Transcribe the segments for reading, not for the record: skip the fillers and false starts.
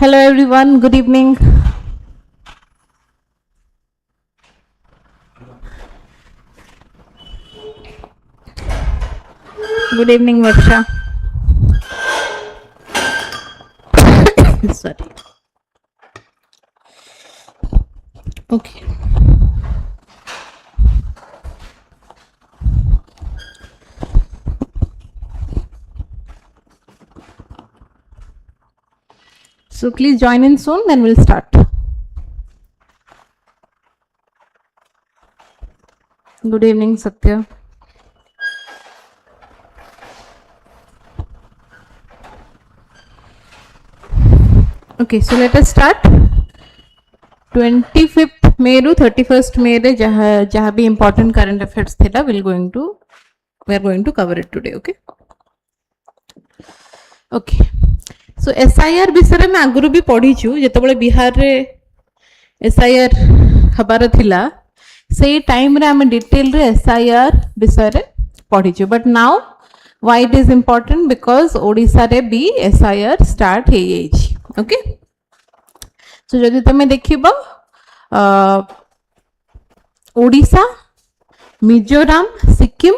Hello everyone, good evening. Good evening, Varsha. Sorry. Okay. So please join in soon, then we'll start. Good evening, Satya. Okay, so let us start. 25th May to 31st May रे जहाँ भी important current affairs थेला we are going to cover it today. Okay. So SIR विषय में आगुरु भी पढ़ी छु जेतबले बिहार रे SIR हबार थिला से टाइम रे हम डिटेल रे SIR विषय रे पढ़ी छु but now why it is important because Odisha रे भी SIR start हे जाइछि. Okay, so जदि तमे देखिबो ओडिसा, मिजोराम, सिक्किम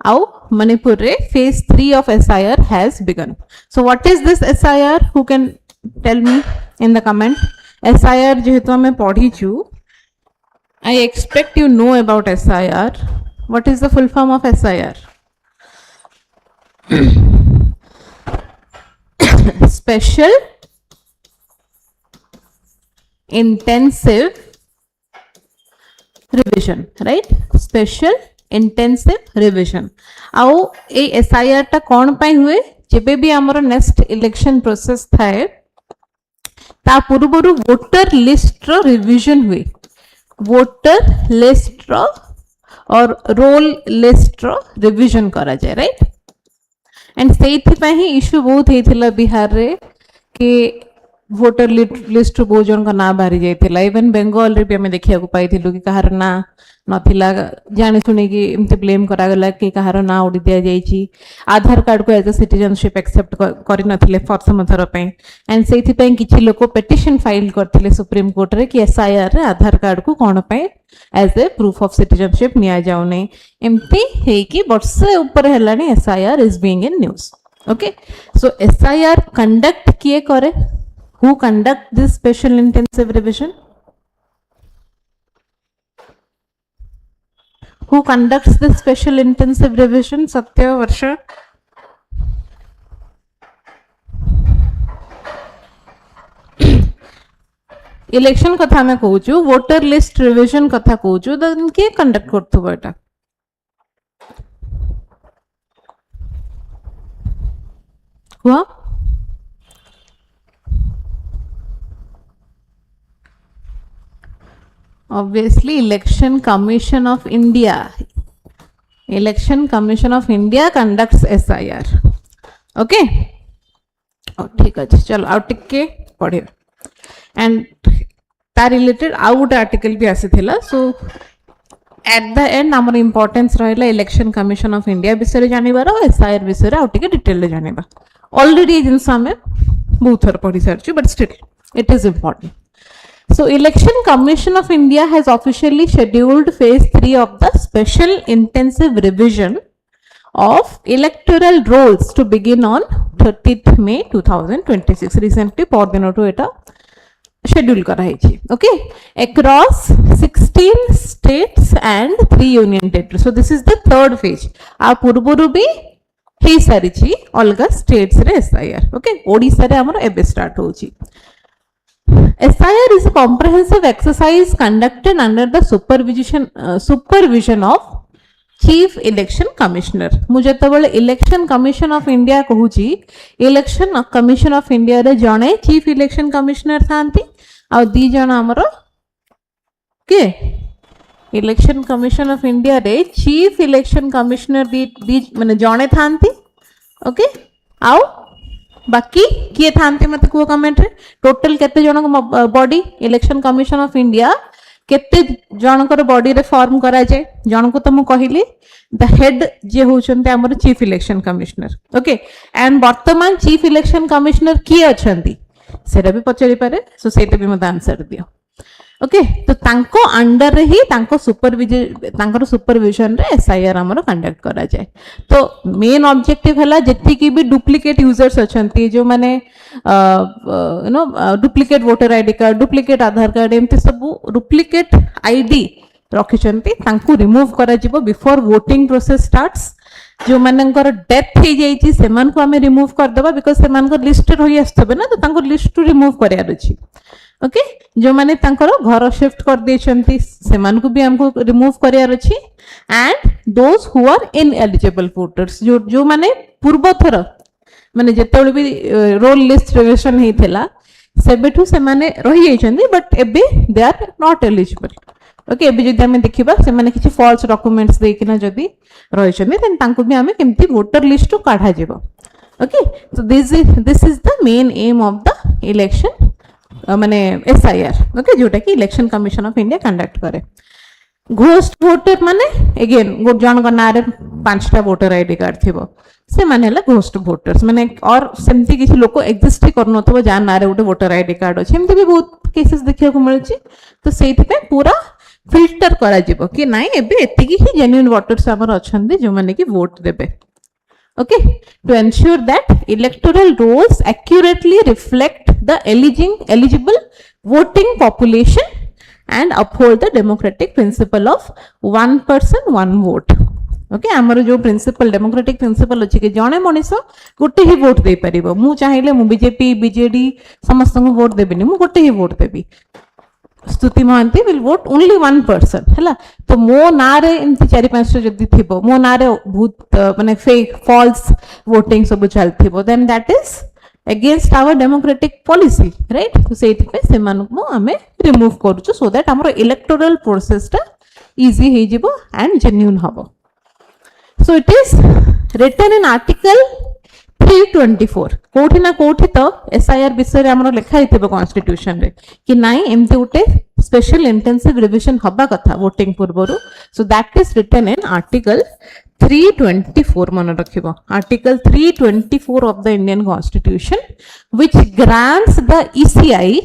आउ Manipur रे phase 3 of SIR has begun. So what is this SIR? Who can tell me in the comment? SIR जेहेतु हमें पढ़ी छु, I expect you know about SIR. What is the full form of SIR? Special Intensive Revision, right? Special Intensive Revision. आउ ए SIR टा कौन पाई हुए जेबे भी हमरो नेक्स्ट इलेक्शन प्रोसेस थाए ता पूर्वरु वोटर लिस्ट रो रिवीजन हुए. वोटर लिस्ट रो और रोल लिस्ट रो रिवीजन करा जाए, राइट? एंड सेथि पई ही इशू बहुत हेथिला बिहार रे कि वोटर लिस्ट बहुत जन का ना बाहरी जाइथिला. इवन बेंगल रे भी हमें देखिया को पाइथिलु कि कहार ना नथिला जाने सुनी कि एमती ब्लेम करा गला कि कहार ना ओडी दिया जाइछि. आधार कार्ड को एज अ सिटीजनशिप एक्सेप्ट करि नथिले प्रथम थर पे एंड सेथि पई किछि लोक पिटिशन फाइल करथिले सुप्रीम कोर्ट रे कि SIR रे आधार कार्ड को कोन पे as a proof of citizenship निया जाउ नै. एमती हे कि वर्षे ऊपर हेलानी SIR is being in news. Okay, so SIR conduct किए करे? Who conduct this special intensive revision? Who conducts this special intensive revision? Satya, Varsha? Election कथा में कहूँ छु, voter list revision कथा कहूँ छु, तो किए conduct करथु बेटा? हुआ? Obviously, Election Commission of India. Election Commission of India conducts SIR. Okay? Oh, ठीक है, चलो आउ टिके पढ़े. And ता related आउ गोटे article भी आसी थिला. So at the end हमर importance रहला Election Commission of India विषय जानिबार और SIR विषय आउ टिके डिटेल ले जानिबा. Already ये जिनस हमें बहुत थर पढ़ी सारछु, but still it is important. So, Election Commission of India has officially scheduled phase 3 of the special intensive revision of electoral rolls to begin on 30th May 2026. Recently, por dino to eta schedule kara hai. Okay, across 16 states and 3 union territories. So, this is the third phase. A purboru bhi he sarichi olga states re SIR. Okay, Odisha re amaro ebe start hochi. SIR is a comprehensive exercise conducted under the supervision of Chief Election Commissioner. मुझे तो बोले Election Commission of India कहूची, Election Commission of India रे जने Chief Election Commissioner थांती, और दी जना हमारो के Election Commission of India रे Chief Election Commissioner दी मने जने थांती, ओके? आओ बाकी किए थांते मत को कमेंट रे टोटल केते जन body election commission of India केते जनकर बॉडी रे फॉर्म करा जाय. जन को तो मु कहिली द हेड जे होचंते हमर chief election commissioner. Okay, and वर्तमान चीफ इलेक्शन कमिश्नर किए अछंती सेटा भी पचारि पारे सो सेटा भी मत आंसर दियो ओके तो तांको अंडर रे ही तांको सुपरविजन रे एसआईआर हमर कंडक्ट करा जाए तो मेन ऑब्जेक्टिव हला जेति की भी डुप्लीकेट यूजर्स अछंती जो माने you know duplicate voter ID card duplicate Aadhaar card एमते सब डुप्लीकेट आईडी रखिछंती तांको रिमूव करा जिवो बिफोर वोटिंग प्रोसेस स्टार्ट्स जो मानकर डेथ हो जाइए से आम रिमूव करदेबा बिकॉज से लिस्ट रही आसबे ना तो तांको लिस्ट टू रिमूव करार अच्छी ओके जो माने तांकर घर शिफ्ट कर देछंती सेमानकु भी हमको रिमूव करार अच्छी and those who are ineligible voters जो माने पूर्व थर माने जेतेबेले भी रोल लिस्ट रिविजन हेइथिला सेबेठु से माने रही जाइछंती बट एबे they are not eligible okay एबे जदि हमें देखिबा से माने किछि फॉल्स डॉक्यूमेंट्स देकिना जदि रहिछंती देन तांको भी हमें केमती वोटर लिस्ट टू काढा जेबो okay so this is the main M of the election माने एसआईआर ओके जोटा कि election commission of India conduct करे घोस्ट वोटर माने अगेन जन ना रे 5टा वोटर आईडी कार्ड थिबो से माने हला घोस्ट वोटर्स माने और सेमती किछि लोक एग्जिस्ट करनथबो जान ना रे गोटे वोटर आईडी कार्ड अछि एमती भी बहुत केसेस देखिया को मिलछि तो सेति पे पूरा फिल्टर करा जिवो कि नाइ एबे एतिकी ही जेन्युइन वोटर्स हमर अछंदी जो माने कि वोट देबे okay to ensure that electoral rolls accurately reflect the eligible voting population and uphold the democratic principle of one person one vote okay हमर जो प्रिंसिपल डेमोक्रेटिक प्रिंसिपल अछि कि जणे मनिस गोटे ही वोट दे परिबो मु चाहिले मु बीजेपी बीजेडी समस्त को वोट देबिनी मु गोटे ही वोट देबी Stuti Mohanty will vote only one person है तो मो ना रे एमती 4-5 जदि थिबो मो ना रे बहुत माने फेक फॉल्स वोटिंग सब चलथिबो then that is against our democratic policy right तो सेति पे सेमान को हमें रिमूव करछु सो दैट हमर इलेक्टोरल प्रोसेस टा इजी हे जिवो एंड जेन्युइन हबो so it is written in article 324 कोठी ना कोठी तो एसआईआर विषय रे हमर लेखा हितबो कॉन्स्टिट्यूशन रे कि नाइ एमते उटे स्पेशल इंटेंसिव रिविजन हबा कथा वोटिंग पूर्वरु so that is written in article 324 मन रखिबो article 324 of the Indian constitution which grants the ECI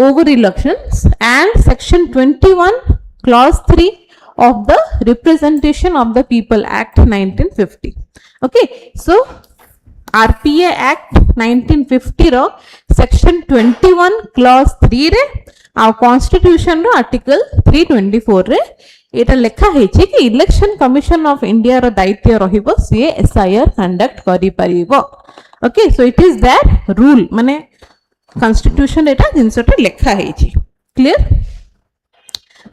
over elections and section 21 clause 3 of the Representation of the People Act 1950 okay so RPA Act 1950 रो section 21 clause 3 रे आ constitution रो article 324 रे एटा लेखा हेछि कि election commission of India रो दायित्व रहिबो से एसआईआर कंडक्ट करि परिबो okay so it is that rule माने constitution एटा जिंसटा लेखा हेछि क्लियर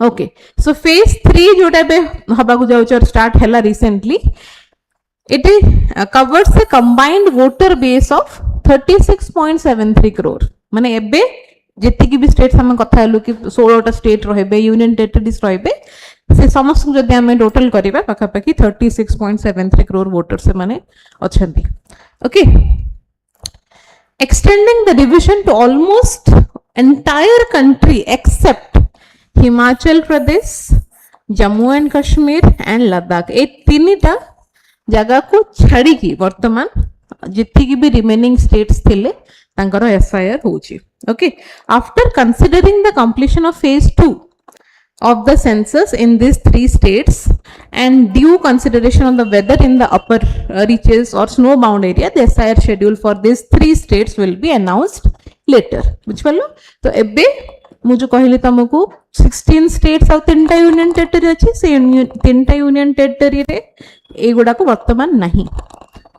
ओके सो फेज 3 जोटा बे हबा को जाउछ और स्टार्ट हैला recently it covers a combined voter base of 36.73 crore माने एबे जेति की भी स्टेट्स हम कथा हलु कि 16 टा स्टेट रहबे यूनियन टेरिटरीज रहबे से समस्त जदि हम टोटल करिबा पका पकी 36.73 करोड़ वोटर से माने अछंती okay extending the division to almost entire country except Himachal Pradesh Jammu and Kashmir and Ladakh ए तीनटा जगह को छाड़ी की वर्तमान जितकी की भी रिमेनिंग स्टेट्स थिले तांकर एसआईआर होची okay after considering the completion of phase 2 of the census in these 3 states and due consideration of the weather in the upper reaches or snow bound area the SIR schedule for these 3 states will be announced later बुझ पालो तो एबे मु जो कहली तुमको 16 states और 3टा union territory अछि से 3टा यूनियन टेरिटरी रे ए गुडा को वर्तमान नहीं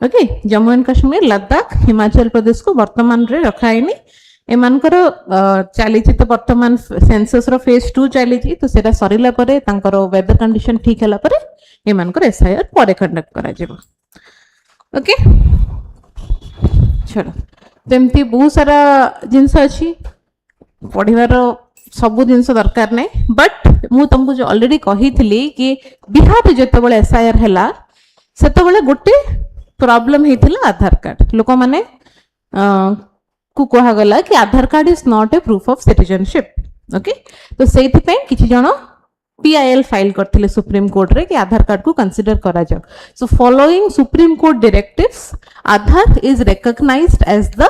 ओके जम्मू एंड कश्मीर लद्दाख हिमाचल प्रदेश को वर्तमान रे रखाइनी एमानकर चली तो वर्तमान सेंसस रो फेज 2 चली तो सेटा सरिला परे तांकर वेदर कंडीशन ठीक हला परे एमानकर एसआईआर परे कंडक्ट करा जेबो ओके चलो तेमती बहुत सारा जिंस अछि पढिबार सब जिंस दरकार नै बट मु तुमको जो ऑलरेडी कही थिली कि बिहार जते बळे एसआईआर हला सेते बळे गोटे प्रॉब्लम हेतिला आधार कार्ड लोक माने को कहा गला कि Aadhaar card is not a proof of citizenship okay तो सेति पे किछि जण पीआईएल फाइल करथिले सुप्रीम कोर्ट रे कि आधार कार्ड को कंसीडर करा जाओ so following supreme court directives Aadhaar is recognised as the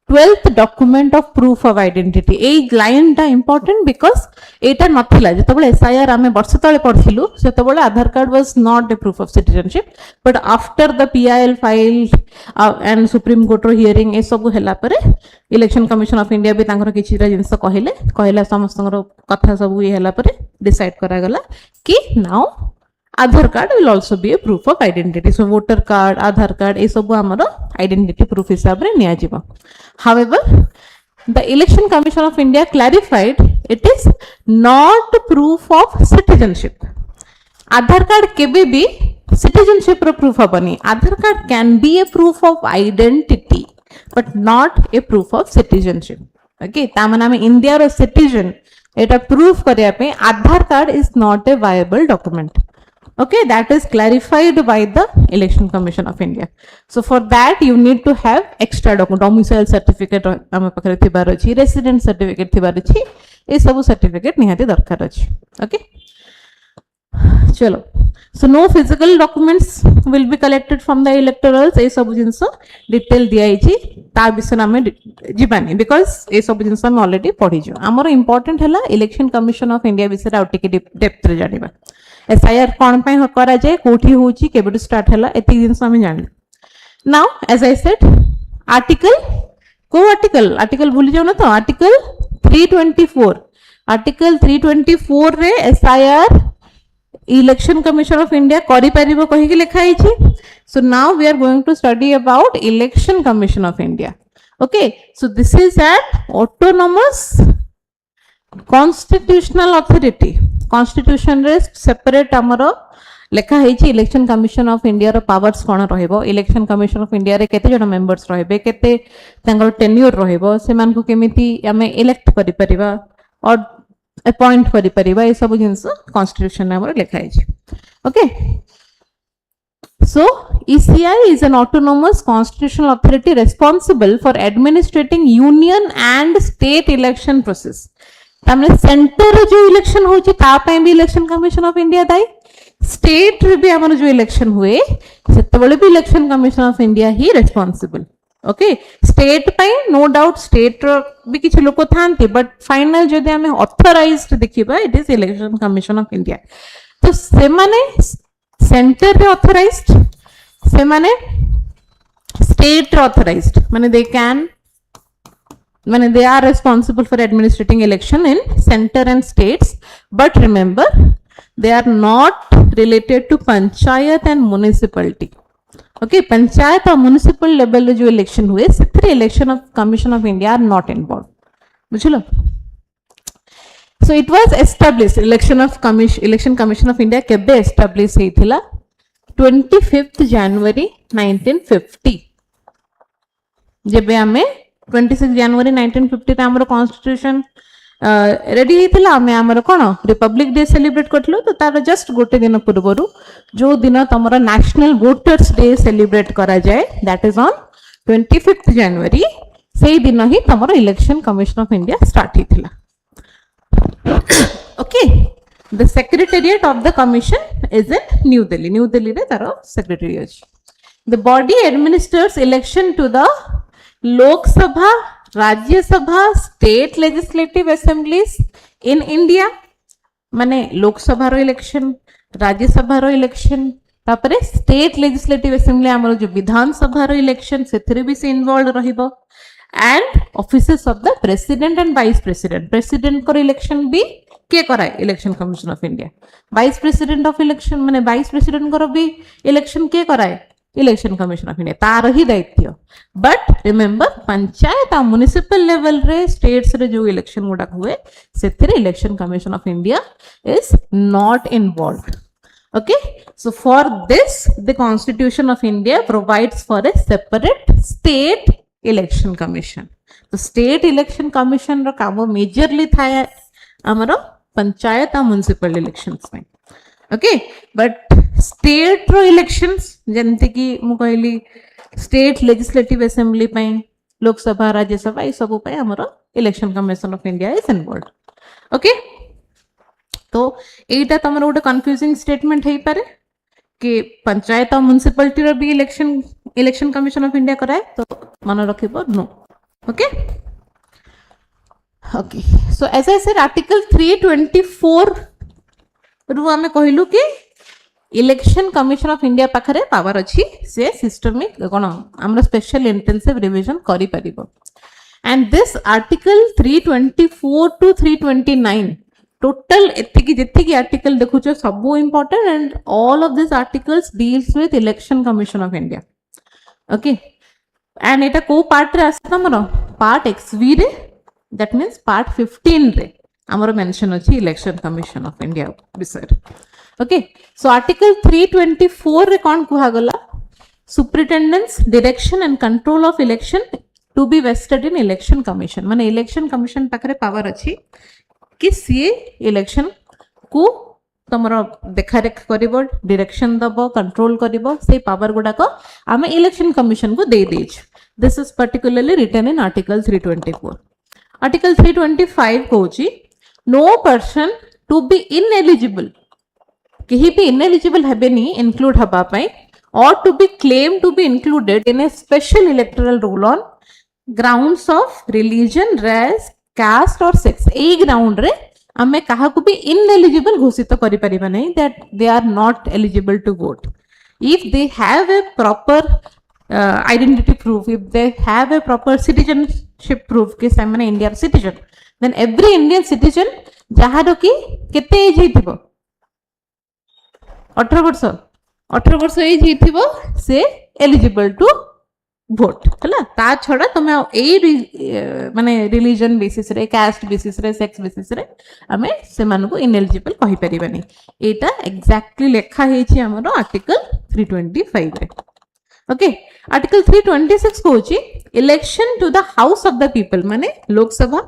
12th document of proof of identity ei line ta important because eta nathila jetobale SIR ame barsa tale padthilu setobale Aadhaar card was not a proof of citizenship, but after the PIL file and Supreme Court ro hearing e sabu hela pare Election Commission of India bi tankar kichi ra jinsa कहला समस्तंगर कथा सब ये हला परे decide करा गला कि now Aadhaar card will also be a proof of identity. So voter card, Aadhaar card ए सब हमरो identity proof हिसाब रे निया जिवो. However, the Election Commission of India clarified it is not proof of citizenship. Aadhaar card केबे भी citizenship row proof हबनी. Aadhaar card can be a proof of identity but not a proof of citizenship. Okay, तामना में India रो citizen एटा proof करिया पे Aadhaar card is not a viable document. Okay, that is clarified by the Election Commission of India. So for that you need to have extra document, domicile certificate आम पाखरे थिबार अछि, resident certificate थिबार अछि, ए सब certificate निहाती दरकार अछि. Okay, चलो. So no physical documents will be collected from the electorals. ए सब जिंस डिटेल दिया अछि, ता विषय नामे जिबानी because ए सब जिंस हम ऑलरेडी पढी जो. हमर इंपोर्टेंट हला Election Commission of India विषय आउटिके डेप्थ रे जानिबा. SIR कौन पे करा जाए कोठी होची केबे स्टार्ट हला एति दिन हम जान. Now as I said article को आर्टिकल भूली जाओ ना तो आर्टिकल 324 रे SIR Election Commission of India करि परिबो कहि के लिखा हिची. So now we are going to study about Election Commission of India. Okay, so this is an autonomous constitutional authority. Constitution रे separate हमरो लेखा हिची Election Commission of India row powers cone रहइबो, Election Commission of India रे केते जण members रहइबे, केते तांगर tenure रहइबो, सेमान को केमिति हमें इलेक्ट करि परिबा और अपॉइंट करि परिबा, ए सब जिंस Constitution हमरो लेखा हिची. Okay, so ECI is an autonomous constitutional authority responsible for administrating union and state election process. तामने सेंटर जो इलेक्शन होची ता पे भी इलेक्शन कमीशन ऑफ इंडिया दाई, स्टेट रे भी हमर जो इलेक्शन हुए सेतबळे भी इलेक्शन कमीशन ऑफ इंडिया ही रेस्पोंसिबल. ओके, स्टेट पे नो डाउट स्टेट रो भी किछ लोक थांती, बट फाइनल जदि हमें ऑथराइज्ड देखिबा it is election commission of India. तो से माने सेंटर रे ऑथराइज्ड, से माने स्टेट रे ऑथराइज्ड, माने they can when they are responsible for administrating election in center and states, but remember they are not related to panchayat and municipality. Okay, panchayat or municipal level jo election हुए सेथरे election of Commission of India are not involved. बुझलो. So it was established Election Commission of India केबे establish हेथिला 25th January 1950 जेबे हमें 26 जनवरी 1950 हमरो constitution ready हेतिला. हमें हमरो कोन रिपब्लिक डे सेलिब्रेट करथलो, तो तार जस्ट गोटे दिन पूर्वरु जो दिन तमरो नेशनल वोटर्स डे सेलिब्रेट करा जाए that is on 25th January, सेही दिन ही तमरो election commission of India start हेतिला. Okay, the secretariat of the commission is in new Delhi रे तारो सेक्रेटरी अछि. The body administers election to the Lok Sabha, Rajya Sabha, state legislative assemblies in India. माने लोक सभा रो इलेक्शन, राज्य सभा रो election, तापरे स्टेट लेजिस्लेटिव असेंबली हमरो जो विधान सभा रो इलेक्शन सेथरे भी से इन्वॉल्व रहिबो, and offices of the president and vice president. President को इलेक्शन भी के कराए election commission of India. Vice president of election माने वाइस प्रेसिडेंट को भी इलेक्शन के कराए इलेक्शन कमीशन ऑफ इंडिया, तार ही दायित्व. बट रिमेंबर पंचायत आ म्युनिसिपल लेवल रे स्टेट्स रे जो इलेक्शन गुडा हुए सेथरे election commission of India is not involved. Okay, so for this the Constitution of India provides for a separate state election commission. तो state election commission रो काम मेजरली थाए हमरो पंचायत आ म्युनिसिपल इलेक्शंस में. ओके, बट स्टेट रो elections जंते कि मु कहली स्टेट लेजिस्लेटिव असेंबली पे लोकसभा राज्यसभा ई सब पे हमरो election commission of India is involved. Okay, तो एटा तमर गोटे कंफ्यूजिंग स्टेटमेंट है पारे कि पंचायत और म्युनिसिपलिटी रो भी इलेक्शन कमीशन ऑफ इंडिया कराए, तो मन रखिबो no. Okay. Okay, so as I said, Article 324 रू आमे कहलु कि इलेक्शन कमिशन ऑफ इंडिया पाखरे पावर अच्छी से सिस्टमिक कोन हमर स्पेशल इंटेंसिव रिवीजन करि परिबो and this article 324 to 329 total एतिकी जेतिकी आर्टिकल देखुछो सब important and all of this articles deals with election commission of India okay and एटा को पार्ट रे आसता हमर पार्ट एक्सवी रे दैट मींस पार्ट 15 रे हमर मेंशन अछि इलेक्शन कमिशन ऑफ इंडिया विषय ओके सो आर्टिकल 324 रे कोन कुहा गला superintendence direction and control of election to be vested in election commission माने इलेक्शन कमिशन पाखरे पावर अछि कि सी इलेक्शन को तमरो देखारेख करिवो डायरेक्शन दबो कंट्रोल करिवो से पावर गुडा को आमे इलेक्शन कमिशन को दे देछ this is particularly written in article 324 article 325 कहूची no person to be ineligible कहीं भी इनएलिजिबल हेबेनी इंक्लूड हबा पई और to be claim to be included in a special electoral roll on grounds of religion race caste और sex ए ground रे आमे काहा को भी इनएलिजिबल घोषित करि परिबा नहीं that they are not eligible to vote if they have a proper identity proof if they have a proper citizenship proof कि सामने India citizen then every Indian citizen जहार की केते एज हिथिबो 18 वर्ष एज हिथिबो से एलिजिबल टू वोट हला ता छडा तमे ए माने रिलीजन बेसिस रे कास्ट बेसिस रे सेक्स बेसिस रे हमें से मान को इनएलिजिबल कहि परिबानी एटा एग्जैक्टली लेखा हेछि हमरो आर्टिकल 325 रे ओके आर्टिकल 326 कहूची election to the house of the people माने Lok Sabha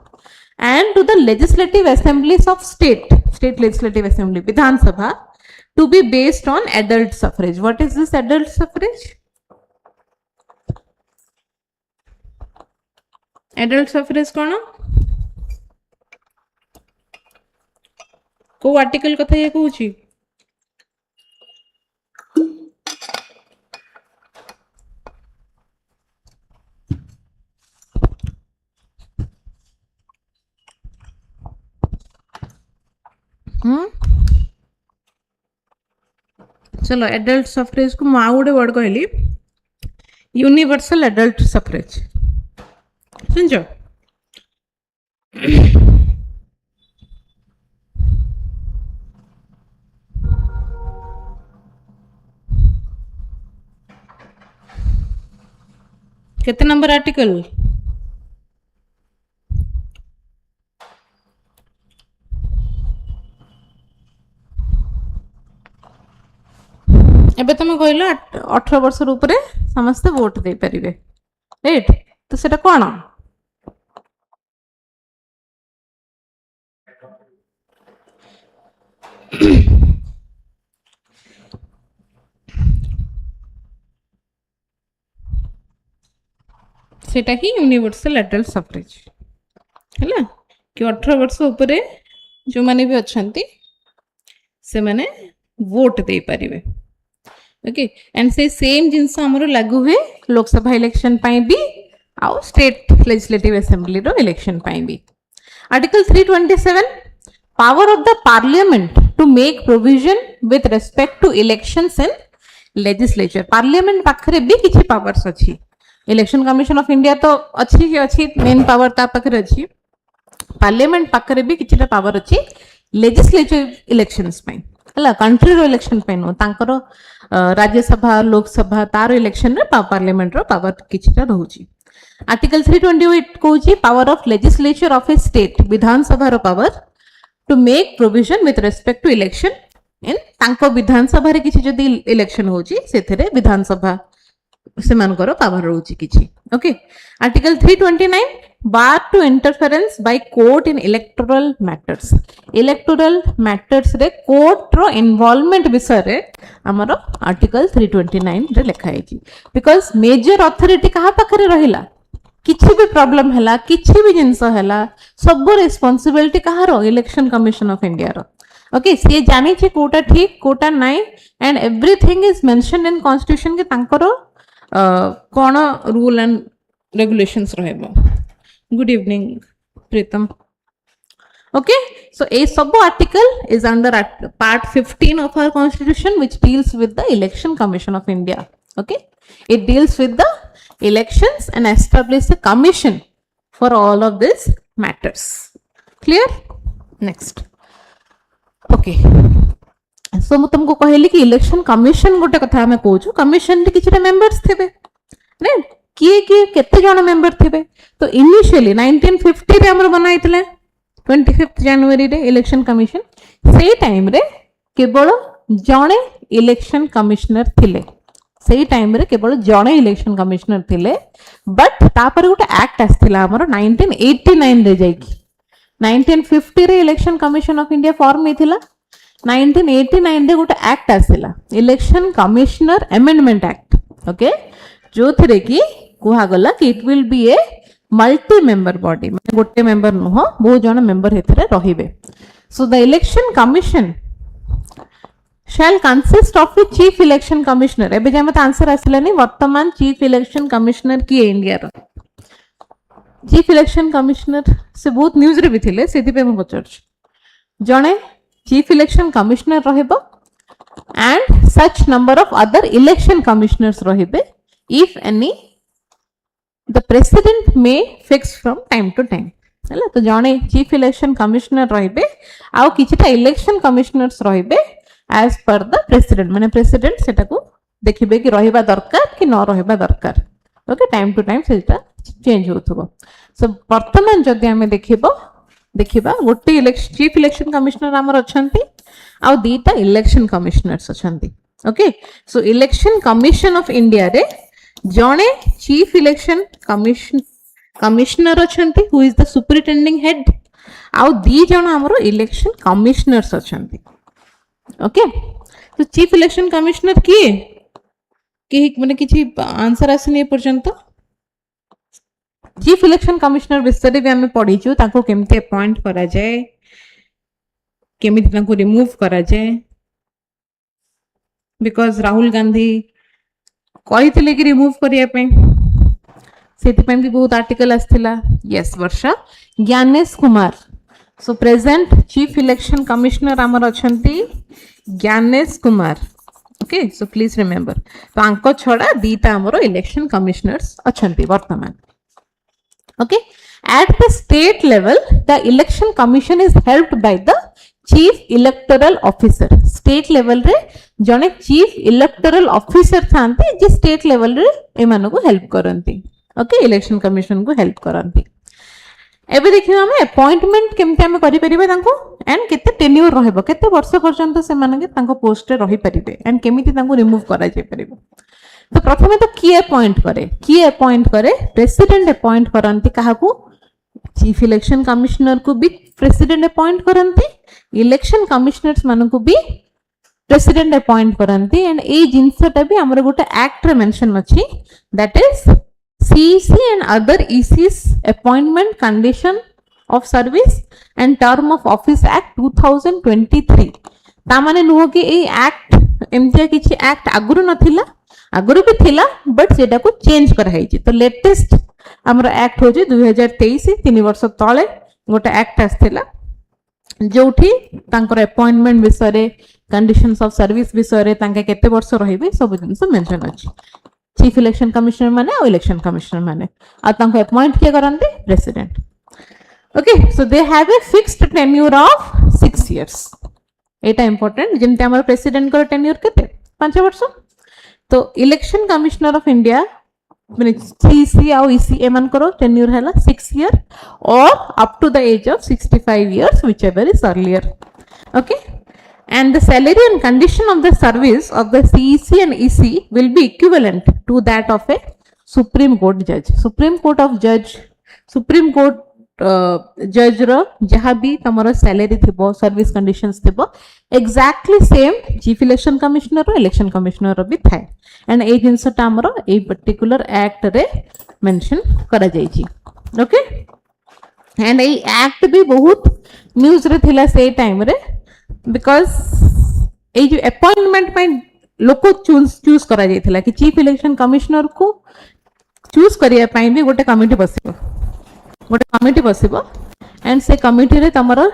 and to the legislative assemblies of state legislative assembly Vidhan Sabha to be based on adult suffrage what is this adult suffrage adult suffrage कोन को article कथा ये कहूची चलो adult suffrage को माँ गोटे word कहली यूनिवर्सल एडल्ट सफरेज सुनच केते नंबर आर्टिकल एबे तुम कहल 18 वर्ष ऊपर समस्त वोट दे परिबे राइट तो सेटा कोन सेटा ही यूनिवर्सल एडल्ट सफरेज हैला कि 18 वर्ष ऊपर जो माने भी अछंती से माने वोट दे परिबे ओके एंड से सेम जिंस हमरो लागू हुए लोकसभा इलेक्शन पाई भी आउ स्टेट लेजिस्लेटिव असेंबली रो इलेक्शन पाई भी article 327 power of the parliament to make provision with respect to elections in legislature parliament पाखरे भी किछि पावर्स अछि इलेक्शन कमिशन ऑफ इंडिया तो अच्छी ही अच्छी मेन पावर ता पाखरे अछि पार्लियामेंट पाखरे भी किछिटा पावर अछि लेजिस्लेटिव इलेक्शंस पाई हला कंट्री रो इलेक्शन पे नो तांकर राज्यसभा लोकसभा तार इलेक्शन रे पार्लियामेंट रो पावर किछिटा रहउची आर्टिकल 328 कहउची power of legislature of a state Vidhan Sabha रो power to make provision with respect to election in तांको विधानसभा रे किछि जदी इलेक्शन होउची सेथरे विधानसभा सेमानकर पावर रहउची किछि okay article 329 bar to interference by court in electoral matters रे कोर्ट रो इन्वॉल्वमेंट विषय रे हमरो आर्टिकल 329 रे लिखा है बिकॉज़ मेजर अथॉरिटी कहा पाखरे रहिला किछि भी प्रॉब्लम हैला किछि भी जिंस हैला सब रिस्पांसिबिलिटी कहारो इलेक्शन कमिशन ऑफ इंडिया रो ओके से जानि छै कोटा ठीक कोटा नाही and everything is mentioned in constitution के तांकरो कोन रूल एंड रेगुलेशंस रहबो Good evening, Pritam. Okay, so a sub article is under part 15 of our constitution, which deals with the Election Commission of India. Okay, it deals with the elections and establish a commission for all of these matters. Clear? Next. Okay, so ମୁଁ तुमको कहली कि election commission गोटे कथा हमें कहूँ commission रे किछटा members थे राइट किए किए केते जण मेंबर थे तो इनिशियली 1950 रे हमर बनाइतले 25 जनवरी रे इलेक्शन कमिशन से टाइम रे केवल जणे इलेक्शन कमिश्नर थिले से टाइम रे केवल जणे इलेक्शन कमिश्नर थिले बट तापर गोटे एक्ट आस्थिला हमर 1989 रे जाईकी 1950 रे election commission of India form हेतिला 1989 रे गोटे एक्ट आसिला election commissioner amendment act okay जो थरे की कुहा गला कि it will be a multi member body माने गोटे मेंबर नुह बहुत जण मेंबर हेतरे रहिबे so the election commission shall consist of the chief election commissioner एबे जे मत आंसर आसिलानी वर्तमान चीफ इलेक्शन कमिश्नर की इंडिया रो चीफ इलेक्शन कमिश्नर से बहुत न्यूज रे भी थिले सेति पे हम पचर जणे चीफ इलेक्शन कमिश्नर रहिबो and such number of other election commissioners रहिबे if any the president may fix from time to time हला तो जणे चीफ इलेक्शन कमिश्नर रहिबे आउ किछटा इलेक्शन कमिश्नर्स रहिबे as per the president माने प्रेसिडेंट सेटा को देखिबे कि रहिबा दरकार कि न रहिबा दरकार ओके टाइम टू टाइम सेटा चेंज होथबो सो वर्तमान जदि हमें देखिबा गोटे चीफ इलेक्शन कमिश्नर हमर अछंती आ दीटा इलेक्शन कमिश्नर्स अछंती okay so election commission of India रे जणे चीफ इलेक्शन कमिश्नर अछंती who is the superintending head आ दी जण हमर इलेक्शन कमिश्नर्स अछंती ओके तो चीफ इलेक्शन कमिश्नर किए कि माने किछि आंसर आसनी पर्यंत चीफ इलेक्शन कमिश्नर विषय भी आम पढ़ीचु ताको केमती अपॉइंट करा जाए केमिति ताको रिमूव करा जाए बिकॉज राहुल गांधी कही कि रिमूव करिया पे सेति पे भी बहुत आर्टिकल आस्थिला yes Varsha Gyanesh Kumar so present chief election commissioner आमर अछंती Gyanesh Kumar okay so please remember तो आंको छड़ा दीटा आमर इलेक्शन कमिश्नर्स अछंती वर्तमान okay at the state level the election commission is helped by the chief electoral officer state level रे जने chief electoral officer थांते जे state level रे एमानो को help करंती okay election commission को help करंती एबे देखियो हम अपॉइंटमेंट केमते हम करि परिबे तांको एंड केते टेन्यूर रहबो केते वर्ष पर्यंत से माने के तांको पोस्ट रे रहि परिबे एंड केमिति तांको रिमूव करा जाय परिबो तो प्रथम तो किए अपॉइंट करे प्रेसिडेंट अपॉइंट करंती काहाकू चीफ इलेक्शन कमिश्नर को भी प्रेसिडेंट अपॉइंट करंती इलेक्शन कमिश्नर्स मानन को भी प्रेसिडेंट अपॉइंट करंती एंड ए जिंसटा भी हमर गोटे एक्ट रे मेंशन अछि that is CEC and other ECs appointment condition of service and term of office act 2023 ता माने नुह कि ए एक्ट एमतिया किछि एक्ट आगुरु नथिला आगुरु भी थिला बट सेटा को चेंज कराई तो लेटेस्ट हमर एक्ट हो 2023 3 वर्ष तळे गोटे एक्ट आस्थिला जोठी तांकर अपॉइंटमेंट विषय रे कंडीशंस ऑफ सर्विस विषय रे तांके केते वर्ष रहिबे सब जिंस मेंशन अछि चीफ इलेक्शन कमिश्नर माने और इलेक्शन कमिश्नर माने आ तांको अपॉइंट के करंती president okay so they have a fixed tenure of 6 years एटा इंपोर्टेंट जेमते हमर प्रेसिडेंट को टेन्यूर केते 5 वर्ष तो इलेक्शन कमिश्नर ऑफ इंडिया माने सीसी और ईसी एमन करो टेन्यूर हैला 6 ईयर और up to the age of 65 years whichever is earlier okay and the salary and condition of the service of the CEC and EC will be equivalent to that of a Supreme Court जज रो जहां भी तमरो salary थिबो service conditions थिबो exactly same chief election commissioner रो election commissioner रो भी थाए एंड ए जिंसटा हमरो ए पर्टिकुलर एक्ट रे मेंशन करा जाई छी ओके एंड ए एक्ट भी बहुत न्यूज रे थिला से टाइम रे बिकॉज़ ए जो अपॉइंटमेंट पे लोक चूज करा जाई थिला कि चीफ इलेक्शन कमिश्नर को चूज करिया पई भी गोटे कमिटी बसिबो गोटे कमिटी बसिबो एंड से कमिटी रे तमरो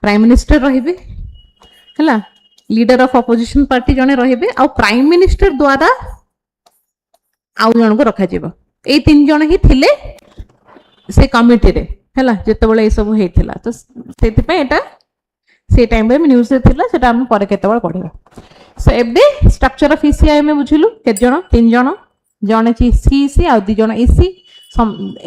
प्राइम मिनिस्टर रहिबे हला लीडर ऑफ ऑपोजिशन पार्टी जने रहिबे आ प्राइम मिनिस्टर द्वारा आउ जन को रखा जीवो ए तीन जन ही थिले से कमिटी रे हला जेते बेले ए सब हेथिला तो सेति पे एटा से टाइम रे न्यूज़ रे थिला सेटा हम परे केते बेले पढिबा सो एबे स्ट्रक्चर ऑफ ईसीआई में बुझिलु के जन तीन जन जने ची सीसी आ दि जन ईसी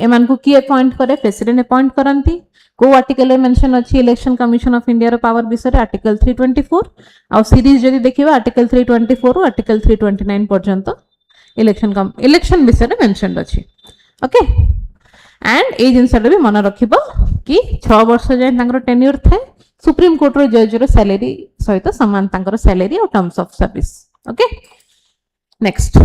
एमान को की अपॉइंट करे प्रेसिडेंट अपॉइंट करंती को आर्टिकल मेंशन अछि इलेक्शन कमिशन ऑफ इंडिया रो पावर विषय आर्टिकल 324 आ सीरीज जदी देखिबा आर्टिकल 324 रो आर्टिकल 329 पर्यंत इलेक्शन विषय मेंशन अछि ओके एंड ए जिनस भी मन रखिबो कि 6 वर्ष जाय तांकर टेन्योर थाए सुप्रीम कोर्ट रो जज रो सैलरी सहित समान तांकर सैलरी और terms of service okay next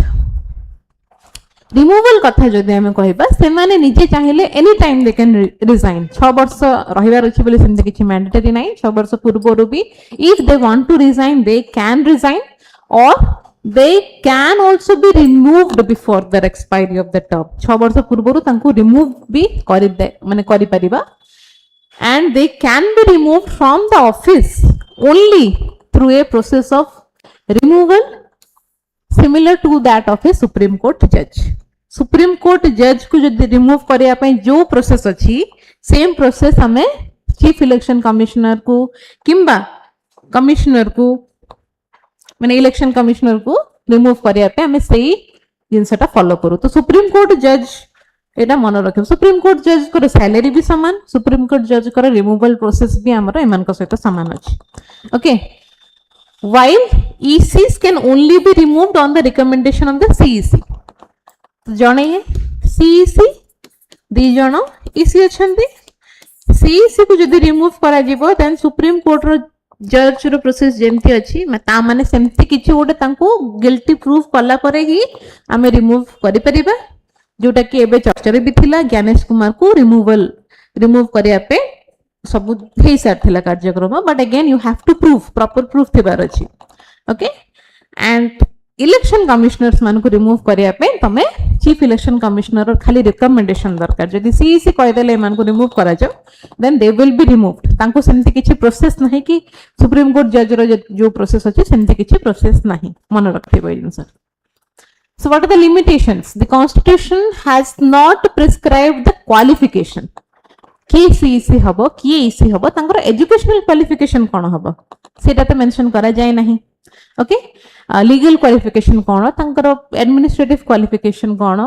removal कथा जदि हमें कहबा से माने निजे चाहिले any time they can resign 6 वर्ष रहिबार अछि बोले सेमते किछि मैंडेटरी नाही 6 वर्ष पूर्व भी if they want to resign they can resign और they can also be removed before the expiry of the term 6 वर्ष पूर्व तांको रिमूव भी करि दे माने करि परिबा and they can be removed from the office only through a process of removal similar to that of a supreme court judge supreme court judge को जदि remove करिया पय जो प्रोसेस अछि सेम प्रोसेस हमें चीफ इलेक्शन कमिश्नर को किंबा commissioner को माने इलेक्शन कमिश्नर को रिमूव करिया पे हमें सही जिनसटा फॉलो करू तो सुप्रीम कोर्ट जज एटा मन रखे सुप्रीम कोर्ट जज को सैलरी भी समान सुप्रीम कोर्ट जज को रिमूवल प्रोसेस भी हमर एमान को सहित समान अछि okay while ECs can only be removed on the recommendation of the CEC तो जणे CEC दी जण EC अछंती CEC को जदी रिमूव करा जिवो देन सुप्रीम कोर्ट रो जज रो प्रोसेस जेमती अछि ता माने सेमती किछि ओडे तांको गिल्टी प्रूफ कला परे ही हमें रिमूव करि परिबा जोटा कि एबे चर्चा रे भी थिला ज्ञानेश कुमार को रिमूव करिया पे सब हे सार थिला कार्यक्रम but again you have to prove proper proof थिबार अछि ओके एंड इलेक्शन कमिश्नर्स मान को रिमूव करिया पे तमे चीफ इलेक्शन कमिश्नर खाली रिकमेंडेशन दरकार जदी सीईसी कहि देले मान को रिमूव करा जाओ then they will be removed तांको सेमती किछि प्रोसेस नाही कि सुप्रीम कोर्ट जज रो जो प्रोसेस अछि सेमती किछि प्रोसेस नाही मन रखिबो sir so what are the limitations the constitution has not prescribed the qualification कि सीईसी हबो कि ईसी हबो तांकर एजुकेशनल क्वालिफिकेशन कोन हबो सेटा तो मेंशन करा जाय नाही ओके लीगल क्वालिफिकेशन कोन तांकर एडमिनिस्ट्रेटिव क्वालिफिकेशन कोन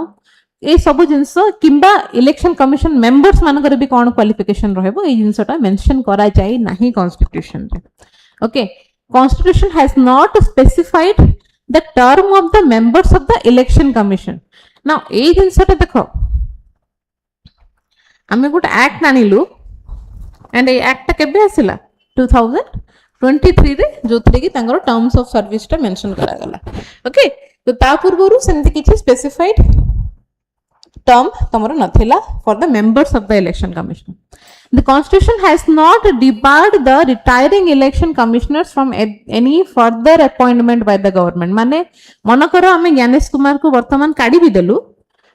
ए सब जिंस किंबा इलेक्शन कमिशन मेंबर्स मानकर भी कोन क्वालिफिकेशन रहबो ए जिंसटा मेंशन करा जाय नाही कॉन्स्टिट्यूशन रे okay constitution has not specified the term of the members of the election commission now ए जिंसटा देखो आमे गुट एक्ट आनिलु एंड ए एक्ट केबे आसिला 2023 रे जोथरे कि तांगर टर्म्स ऑफ सर्विस टा मेंशन करा गला ओके तो ता पूर्वरु सेमति किछि स्पेसिफाइड टर्म तमरो नथिला for the members of the election commission the constitution has not debarred the retiring election commissioners from any further appointment by the government माने मन करो हमें ज्ञानेश कुमार को वर्तमान काढी भी देलु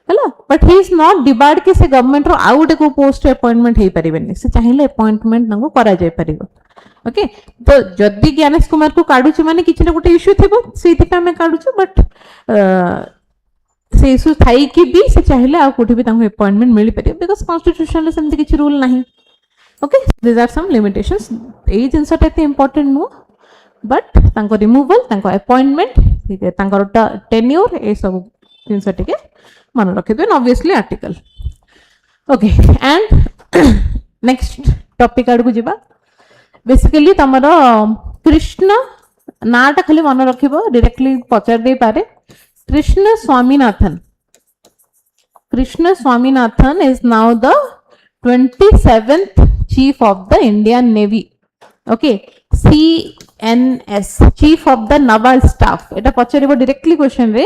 hello but he is not debarred के से गवर्नमेंट रो आउट को पोस्ट अपॉइंटमेंट हे परिबेनी से चाहिले अपॉइंटमेंट नंगो करा जाय परिबो ओके तो जदी ज्ञानेश कुमार को काढु छ माने किछि न गोटे इश्यू थिबो सेति पे हमें काढु छ बट से इश्यू थाई कि भी से चाहिले आ कोठी भी तांको अपॉइंटमेंट मिली परिबो बिकॉज़ कॉन्स्टिट्यूशन ले सेमति किछि रूल नाही okay these are some limitations ए जिंसटा एते इंपोर्टेंट नो बट तांको रिमूवल तांको अपॉइंटमेंट ठीक है तांको टेन्योर ए सब जिंस टिके मन रखिबे obviously article okay and next topic आड़ को जिबा बेसिकली तमरो कृष्ण नाटा खाली मन रखिबो डायरेक्टली पचार दे पारे Krishna Swaminathan is now the 27th chief of the Indian navy okay CNS chief of the novel staff Etah पचारिबो directly question रे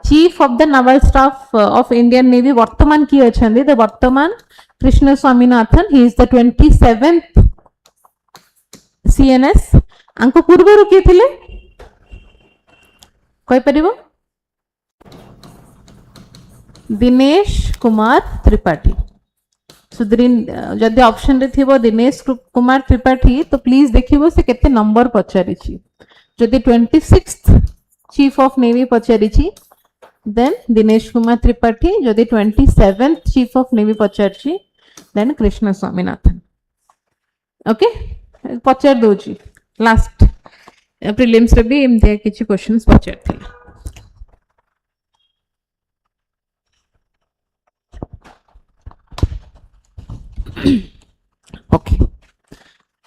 chief of the novel staff of Indian navy वर्तमान की अछंदी the वर्तमान कृष्ण स्वामीनाथन ही इज द 27th CNS अंको पूर्वरु के थिले कहि परिबो दिनेश कुमार त्रिपाठी। सो जदि option रे थिबो दिनेश कुमार त्रिपाठी तो प्लीज देखिबो से केते नंबर पचारि छी। जदि 26th चीफ ऑफ नेवी पचारि छी देन दिनेश कुमार त्रिपाठी, जदि 27th चीफ ऑफ नेवी पचारि छी देन कृष्ण स्वामीनाथन। ओके पचार दोची लास्ट प्रीलिम्स रे भी एमते किछि क्वेश्चंस पचारथिले। ओके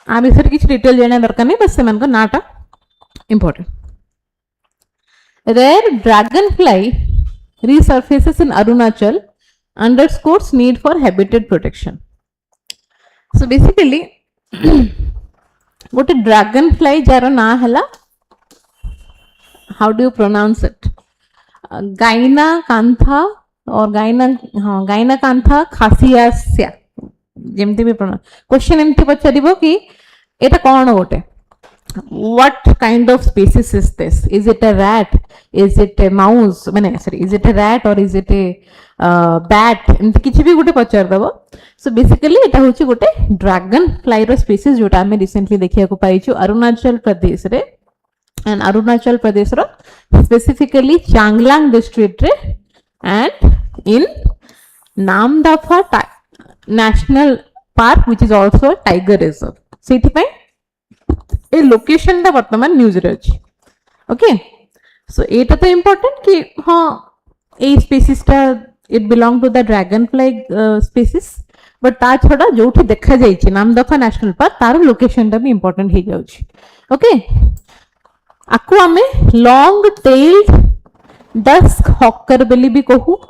आ विषय किछि डिटेल जाने दरकार नहीं, बस सेमान को नाटा important. Rare dragonfly resurfaces in Arunachal underscores need for habitat protection. So basically what a dragonfly jar na hela, how do you pronounce it? Gynacantha or Gynacantha khasiasya जेमती भी pronounce. Question एमती पचारिबो कि एटा कोन गोटे, what kind of species is this? Is it a rat? Is it a mouse? माने sorry, is it a rat or is it a bat? एमती किछि भी गोटे पचार दबो। सो बेसिकली एटा होछि गोटे ड्रैगन फ्लाई रो स्पीसीज जोटा हमें रिसेंटली देखिया को पाइछु अरुणाचल प्रदेश रे, एंड अरुणाचल प्रदेश रो स्पेसिफिकली चांगलांग डिस्ट्रिक्ट रे and in Namdapha national Park which is also tiger reserve. सेठी पय ए लोकेशन दा वर्तमान न्यूज रे अछि। ओके सो एटा तो इंपोर्टेंट कि हां ए स्पीसीज ता it belong to the dragonfly species, but ता छडा जोठी देखा जाई छि नामदफा नेशनल पार्क तार लोकेशन दा भी इंपोर्टेंट हे जाउ छि। ओके आकु हमें लॉन्ग टेल्ड डस्क हॉकर बेली भी कहू,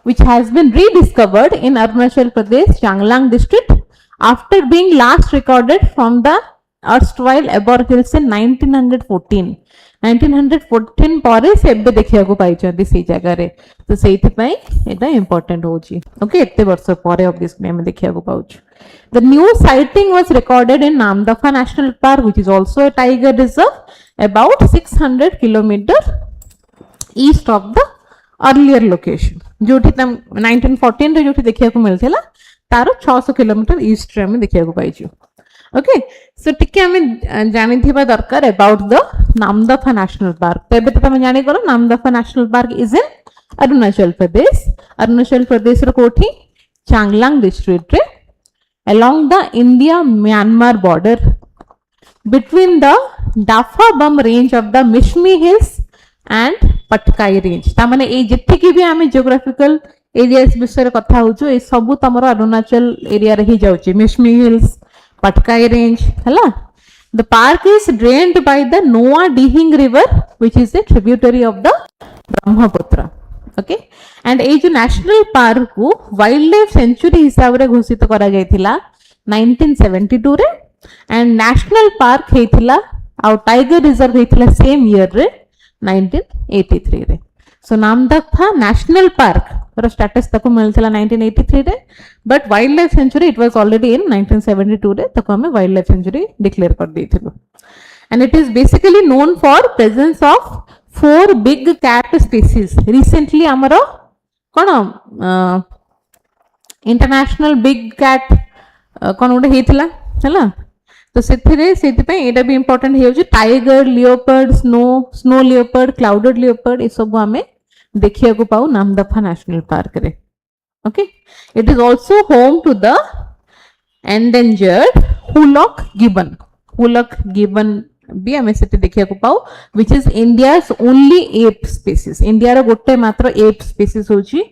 which has been rediscovered in Arunachal Pradesh Changlang district after being last recorded from the erstwhile Abor Hills in 1914. 1914 ପରେ ସେ ଏବେ ଦେଖିବାକୁ ପାଇଛନ୍ତି ସେଇ ଜାଗାରେ, ତ ସେଇଥିପାଇଁ ଏଟା ଇମ୍ପୋର୍ଟାଣ୍ଟ ହଉଛି। ଓକେ ଏତେ ବର୍ଷ ପରେ obviously ଆମେ ଦେଖିବାକୁ ପାଉଛୁ। The new sighting was recorded in Namdapha National Park, which is also a tiger reserve, about 600 kilometer east of the earlier location जोठी 1914 रे जोठी देखिया को मिलथला तार 600 किलोमीटर ईस्ट रे हम देखिया को पाइछु। ओके सो टिके हम जानि थिबा दरकार about the Namdapha national Park. तबे तो हम जानि करो Namdapha national Park is in Arunachal Pradesh. Arunachal Pradesh रो कोठी चांगलांग डिस्ट्रिक्ट रे along the India Myanmar border between the Dapha Bum range of the Mishmi hills and Patkai range. तामाने ए जेति की भी हमें जियोग्राफिकल एरियाज विषय कथा होचो ए सब तमरो अरुणाचल एरिया रे ही जाउची, मिशमी हिल्स पटकाई रेंज हला। The park is drained by the Noa Dihing river which is a tributary of the Brahmaputra. Okay and ए जो नेशनल पार्क को वाइल्ड लाइफ सेंचुरी हिसाब रे घोषित करा जायथिला 1972 रे, एंड नेशनल पार्क हेथिला आ टाइगर रिजर्व हेथिला सेम ईयर रे 1983 रे। सो नामदफा नेशनल पार्क रो स्टेटस तको मिलथिला 1983 रे, but wildlife sanctuary it was already in 1972 रे, तको हमें वाइल्ड लाइफ सेंचुरी डिक्लेयर कर देथिलो। And it is basically known for presence of 4 big cat species. Recently हमरो कोन इंटरनेशनल बिग कैट कोन उडे हेथिला हला, तो एटा भी इंपोर्टेंट हो tiger leopard snow leopard clouded leopard ये सब हमें देखिया को पाऊ नामदफा नेशनल पार्क रे। Okay it is also home to the endangered hoolock gibbon. Hoolock gibbon भी हमें से देखिया को पाऊ which is India's only ape species. India रो गोटे मात्र एप स्पीसीज होची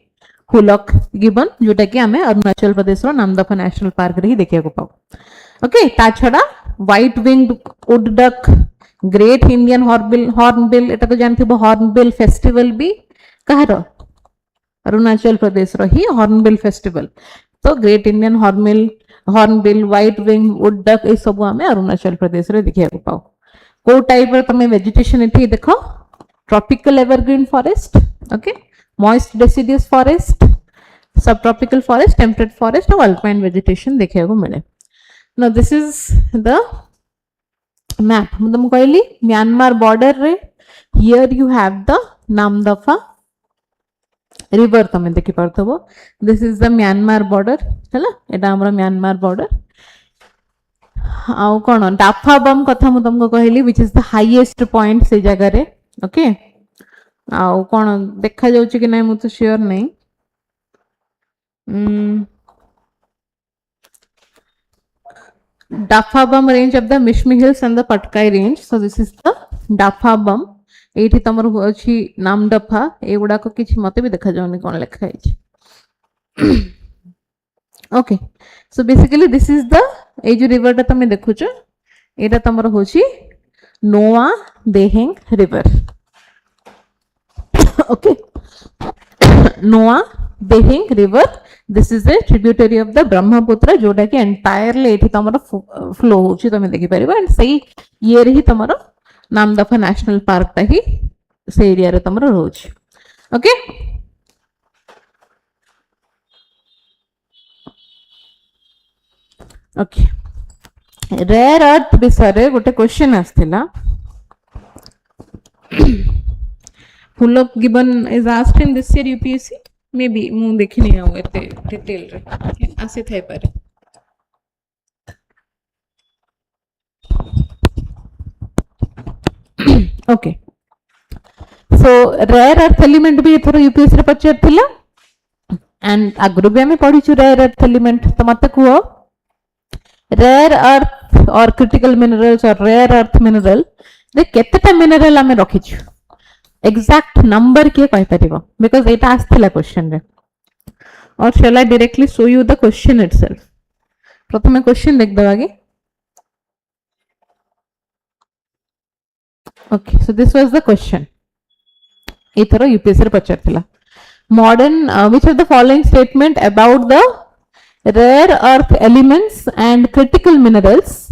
हुलॉक गिबन, जोटा कि हमें अरुणाचल प्रदेश रो नामदफा नेशनल पार्क रे ही देखिया को पाऊ। ओके ता छडा white winged wood duck, great Indian hornbill एटा तो जानथिबो हॉर्नबिल फेस्टिवल भी कहारो अरुणाचल प्रदेश रो ही हॉर्नबिल फेस्टिवल। तो great Indian hornbill white wing wood duck ए सब हमें अरुणाचल प्रदेश रे देखिया को पाओ। को टाइप रो तमे वेजिटेशन एठी देखो tropical evergreen forest, okay moist deciduous forest, सब ट्रॉपिकल फॉरेस्ट, टेम्परेट फॉरेस्ट और अल्पाइन वेजिटेशन देखिया को मिले। Now this is the map. मतलब कहली म्यांमार बॉर्डर रे here you have the Namdapha river तमें देखि पारथबो this is the Myanmar border हैला एटा हमर म्यांमार बॉर्डर आउ कोन डाफा बम कथा मु तुमको कहली which is the highest point से जगह रे ओके आउ कोन देखा जाउछ कि नै मु तो श्योर नै Dapha Bum range of the Mishmi hills and the Patkai range so this is the Dapha Bum एठी तमर अछि नाम डफा एगुडा को किछ मते भी देखा जाउनी कोन लिखा है okay so basically this is the ए जो रिवर ता तमे देखुछ एटा तमर होछि नोआ Dihing river okay Noa Dihing river this is a tributary of the Brahmaputra जोटा कि एंटायरली एठी तमर फ्लो होछि तमे देखि परिबो एंड सही ये रही तमर नामदफा नेशनल पार्क ता ही से एरिया रे तमर होछि ओके ओके रेयर अर्थ विषय गोटे क्वेश्चन आसथिला full of given is asked in this year UPSC may be मु देखिनी आ एते डिटेल रे आसी थाई पारे okay so rare earth element भी एथरो यूपीएससी रे पचार थिला एंड आगरु भी हमें पढी छु रेयर अर्थ एलिमेंट तो मते कुओ रेयर अर्थ और क्रिटिकल मिनरल्स और रेयर अर्थ मिनरल दे केतेटा मिनरल हमें रखी छु एग्जैक्ट नंबर के कहि परिबो बिकॉज़ एटा आस्थिला क्वेश्चन रे और shall I directly show you the question itself प्रथमे क्वेश्चन देख दबागे okay so this was the question एथरो यूपीएससी रे पचारथिला modern which of the following statement about the rare earth elements and critical minerals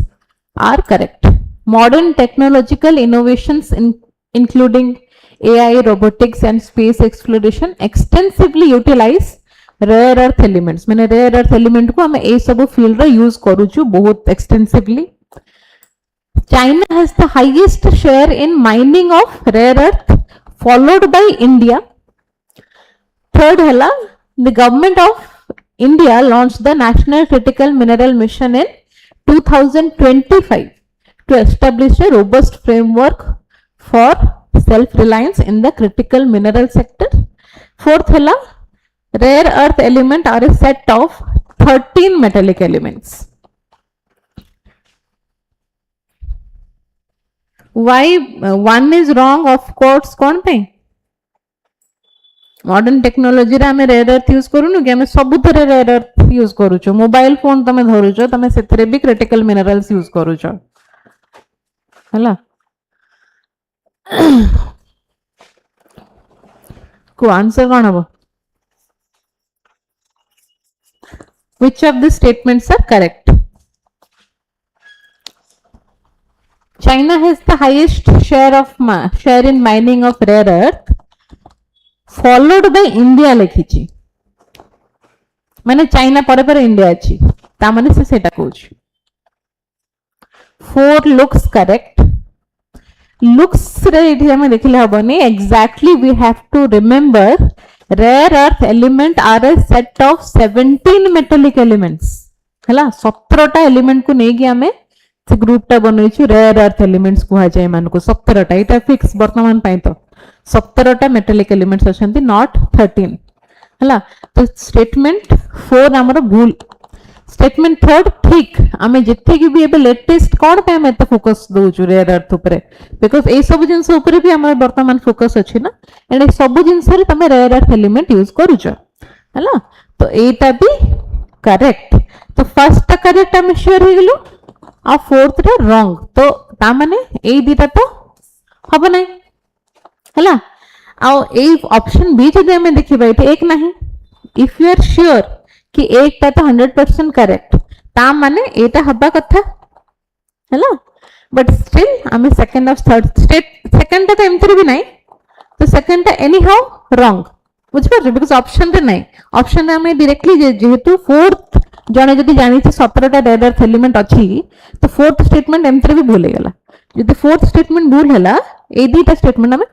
are correct. Modern technological innovations including AI, robotics and space exploration extensively utilize rare earth elements. मैंने rare earth element को हमें ए सब field रे use करू छु बहुत extensively. China has the highest share in mining of rare earth followed by India. Third हला the government of India launched the National Critical Mineral Mission in 2025 to establish a robust framework for self-reliance in the critical mineral sector. Fourth, rare earth elements are a set of 13 metallic elements. Why one is wrong? Of course, कौन पे? Modern technology रे हमें rare earth use करूनु कि हमें सब थरे rare earth use करूछो mobile phone तमे धरुछो तमे सेतरे भी क्रिटिकल मिनरल्स यूज करूछो हला को आंसर कोन हबो which of the statements are correct China has the highest share in mining of rare earth followed by India लिखिची माने चाइना परे परे इंडिया अछि ता माने से सेटा कहूछ 4 लुक्स करेक्ट लुक्स रे इठी हम देखिले हबनी exactly we have to remember rare earth element are a set of 17 metallic elements हला 17 टा एलिमेंट को नै कि हमें से ग्रुप टा बनई छु रेयर अर्थ एलिमेंट्स कुहा जाय मान को 17 टा एटा फिक्स वर्तमान पई तो 17 टा मेटालिक एलिमेंट्स अछंती नॉट 13 हला तो स्टेटमेंट 4 हमर भूल स्टेटमेंट 3 ठीक हमें जत्ते की भी एबे लेटेस्ट कोन पे हम एत फोकस दउ छु रेयर अर्थ ऊपर बिकॉज़ ए सब जिंस ऊपर भी हमर वर्तमान फोकस अछि ना एने सब जिंस रे तमे रेयर अर्थ एलिमेंट यूज करू छ हला तो एटा भी करेक्ट तो फर्स्ट टा करेक्ट हम श्योर हो गेलु आ फोर्थ टा रॉन्ग तो ता माने ए दीटा तो हबो नै हला आ ए ऑप्शन बी जदि हमें देखिबा एते एक नहीं इफ यू आर श्योर कि एक ता तो 100% करेक्ट ता माने एटा हबा कथा हला बट स्टिल हमें second of third state second ता एमथि भी नहीं तो सेकंड ता एनी हाउ रॉन्ग बुझ पर बिकॉज़ ऑप्शन रे नहीं ऑप्शन रे हमें डायरेक्टली जेहेतु फोर्थ जने जदि जानि छ 17 टा रेयर अर्थ एलिमेंट अछि तो फोर्थ स्टेटमेंट एमथि भी भूल गेला जदि फोर्थ स्टेटमेंट भूल हला ए दीटा स्टेटमेंट हमें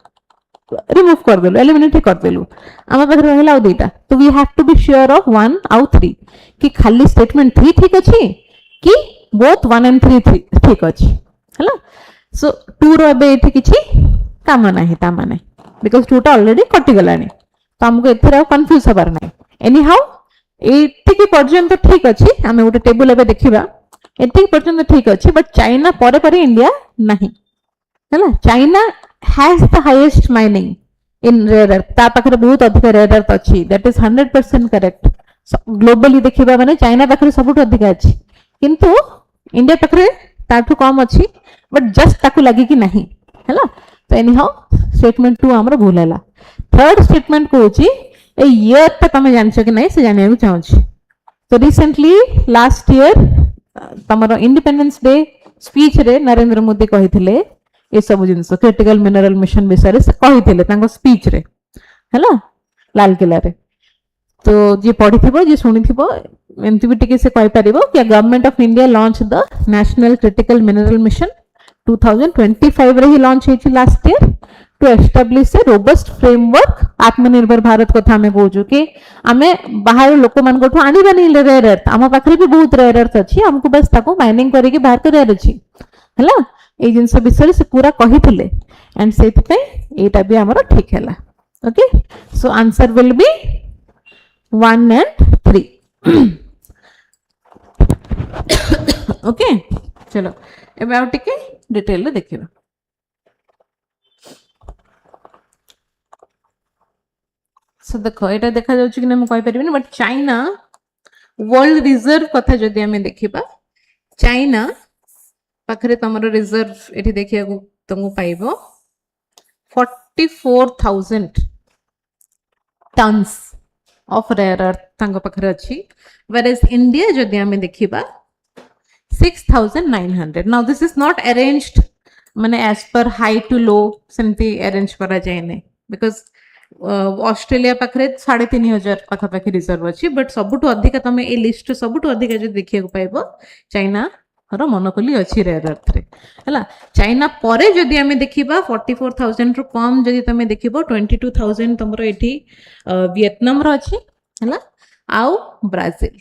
रिमूव कर देलु एलिमिनेट कर देलु आम पाखे रहला दुईटा तो we have to be sure of 1 आउ 3 कि खाली स्टेटमेंट 3 ठीक अछि कि बोथ 1 एंड 3 ठीक अछि हला सो 2 रो एबे एठी किछि काम नाही ता माने बिकॉज़ 2 टा ऑलरेडी कटि गलानी तो हमको एथरा कंफ्यूज हबार नाही एनी हाउ एठी कि पर्यंत ठीक अछि हमें गोटे टेबल एबे देखिबा एठी पर्यंत ठीक अछि बट चाइना परे परे इंडिया नाही हला China has the highest mining in rare earth ता पाखरे बहुत अधिक रेयर अर्थ अछि दैट इज 100% करेक्ट ग्लोबली देखिबा माने चाइना पाखरे सबुठ अधिक अछि किंतु इंडिया पाखरे ताठू कम अछि बट जस्ट ताकू लागि कि नाही हला तो एनी हाउ स्टेटमेंट 2 हमर भूल हैला थर्ड स्टेटमेंट कोछि ए ईयर त तमे जानछो कि नाही से जानिया को चाहू छी तो रिसेंटली लास्ट ईयर तमरो इंडिपेंडेंस डे स्पीच रे नरेंद्र मोदी कहिथिले ये सब जिनस क्रिटिकल मिनरल मिशन विषय से कहिथिले तांको स्पीच रे हला लाल किला रे तो जे पढिथिबो जे सुनिथिबो एमती भी टिके से कहि परिबो कि government of India launch the national critical mineral mission 2025 रे ही लॉन्च हेछि last year to establish a robust framework Atmanirbhar Bharat कथा में कहूछु कि आमे बाहर लोक मान कोठो आनी बानी रेयर अर्थ आम पाखरे भी बहुत रेयर अर्थ अछि हमको बस ताको माइनिंग करिके बाहर करियार अछि हला ए जिंस विषय से पूरा कहिथिले एंड सेति पे एटा भी हमर ठीक हैला okay so answer will be 1 and 3 okay चलो एबे आउ टिके डिटेल देखिबा सो देखो एटा देखा जाउछि कि हम कहि परिबिनी बट चाइना वर्ल्ड रिजर्व कथा जदि हमें देखिबा चाइना पाखरे तमरो रिजर्व एठी देखिया को तुमको पाइबो 44,000 टन्स ऑफ रेयर अर्थ तांको पाखरे अछि whereas इंडिया जदि हमें देखिबा 6,900 now this is not arranged माने as per high to low सेमती अरेंज करा जाय नै बिकॉज़ ऑस्ट्रेलिया पाखरे 3,500 पाखा पाखी रिजर्व अछि बट सबुठु अधिक तमे ए लिस्ट सबुठु अधिक जे देखिया को पाइबो चाइना रो मोनोपोली अछि रेयर अर्थ रे हला चाइना परे जदि हमें देखिबा 44,000 रो कम जदि तमे देखिबो 22,000 तमरो एठी वियतनाम रो अछि हला आउ ब्राजील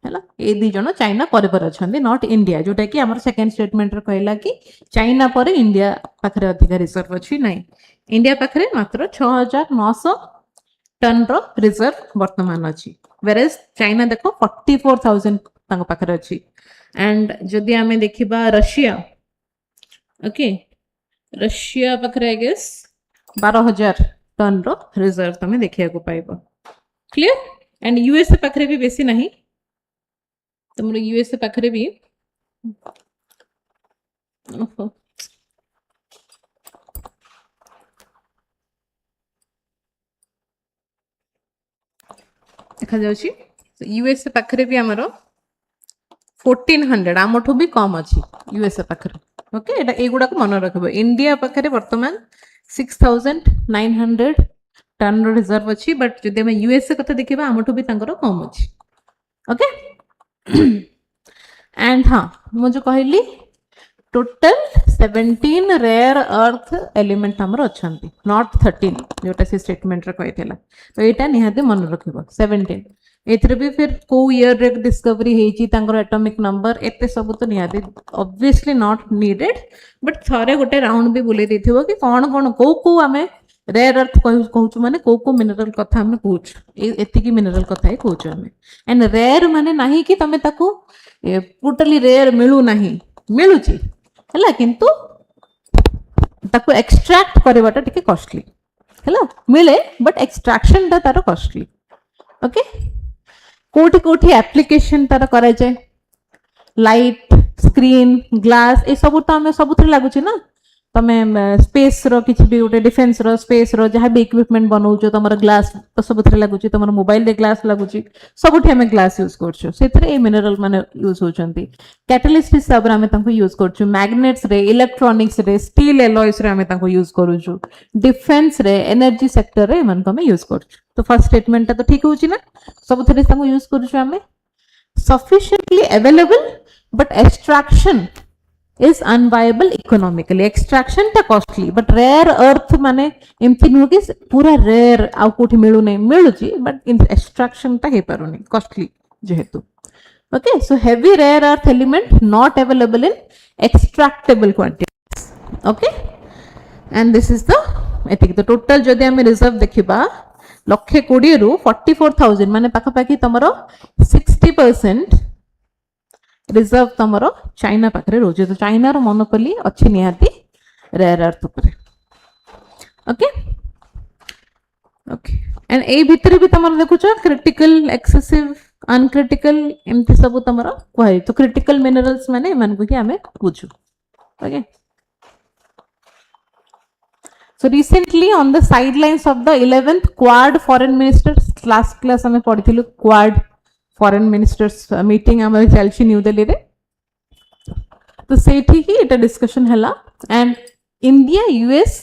हला ए दी जण चाइना परे परे अछंदी नॉट इंडिया जोटा कि हमर सेकंड स्टेटमेंट रे कहला कि चाइना परे इंडिया पाखरे अधिक रिजर्व अछि नै इंडिया पाखरे मात्र 6,900 टन रो रिजर्व वर्तमान अछि whereas चाइना देखो 44,000 तांको पाखरे अछि एंड जदि हमें देखिबा रशिया ओके रशिया पाखरे आई गेस 12,000 टन रो रिजर्व तमे देखिया को पाइबो क्लियर एंड यूएसए पाखरे भी बेसी नहीं तमरो यूएसए पाखरे भी ओहो देखा जाउछि यूएसए पाखरे भी हमरो 1400 आमठो भी कम अछि यूएसए पाखरे ओके एटा एगुडा को मन रखबो इंडिया पाखरे वर्तमान 6,900 टन रो रिजर्व अछि बट जदि हम यूएसए कथा देखिबा आमठो भी तांकर कम अछि ओके एंड हां मु जो कहली टोटल 17 रेयर अर्थ एलिमेंट हमर अछंती नॉट 13 जोटा से स्टेटमेंट रे कहितला तो एटा निहाते मन रखिबो 17 एथरे भी फिर को ईयर रे डिस्कवरी हेची तांकर एटॉमिक नंबर एते सब तो निहाते ऑब्वियसली नॉट नीडेड बट थारे गोटे राउंड भी बुले देथिबो कि कोन कोन को हमें रेयर अर्थ कहूछु माने को मिनरल कथा हमें कहूछु एति की मिनरल कथा ही कहूछु हमें एंड रेयर माने नाही कि तमे ताको टोटली रेयर मिलू नाही मिलुची हला किंतु ताको एक्सट्रैक्ट करबाटा टिके कॉस्टली हला मिले बट एक्सट्रैक्शन ता तारो कॉस्टली ओके कोठी कोठी एप्लीकेशन तार करा जाए लाइट स्क्रीन ग्लास ए सब तो हमें सबुथरे लागुची ना तमे स्पेस रो किछि भी उटे डिफेंस रो स्पेस रो जहा भी इक्विपमेंट बनौचो तमर ग्लास तो सबुथरे लागुची तमर मोबाइल रे ग्लास लागुची सबुठी हमें ग्लास यूज करछो सेथरे ए मिनरल माने यूज होचंती कैटलिस्ट हिसाब रे हमें तांको यूज करछो मैग्नेट्स रे इलेक्ट्रॉनिक्स रे स्टील एलॉयस रे हमें तांको यूज करूछु डिफेंस रे एनर्जी सेक्टर रे मन को हमें यूज करछु तो फर्स्ट स्टेटमेंट ता तो ठीक होची ना सबुथरे तांको यूज करछु हमें sufficiently available but extraction is unviable economically. Extraction ta costly, but rare earth माने एमती नुह कि पूरा rare आउ कोठी मिलु नहीं मिलु जी, but extraction ta hey पारुनी costly जेहेतु. Okay, so heavy rare earth element not available in extractable quantities. Okay, and this is the एतिक the total जदि हमें reserve देखिबा लक्षे 20 रु 44,000 माने पाखा पाखी तमरो 60% रिजर्व तमरो चाइना पाखरे रोजे. तो चाइना रो मोनोपोली अच्छी निहाती रेयर अर्थ ऊपर. ओके ओके एंड ए भितर भी तमरो देखुछ क्रिटिकल एक्सेसिव अनक्रिटिकल एमती सब तमरो कहै. तो क्रिटिकल मिनरल्स माने मन को कि हमें बुझू. Okay so recently on the sidelines of the 11th quad foreign ministers class हमें पढ़िथिलु quad foreign ministers meeting हमर चलछि न्यू दिल्ली रे. तो सेठी ही एटा डिस्कशन हला एंड इंडिया यूएस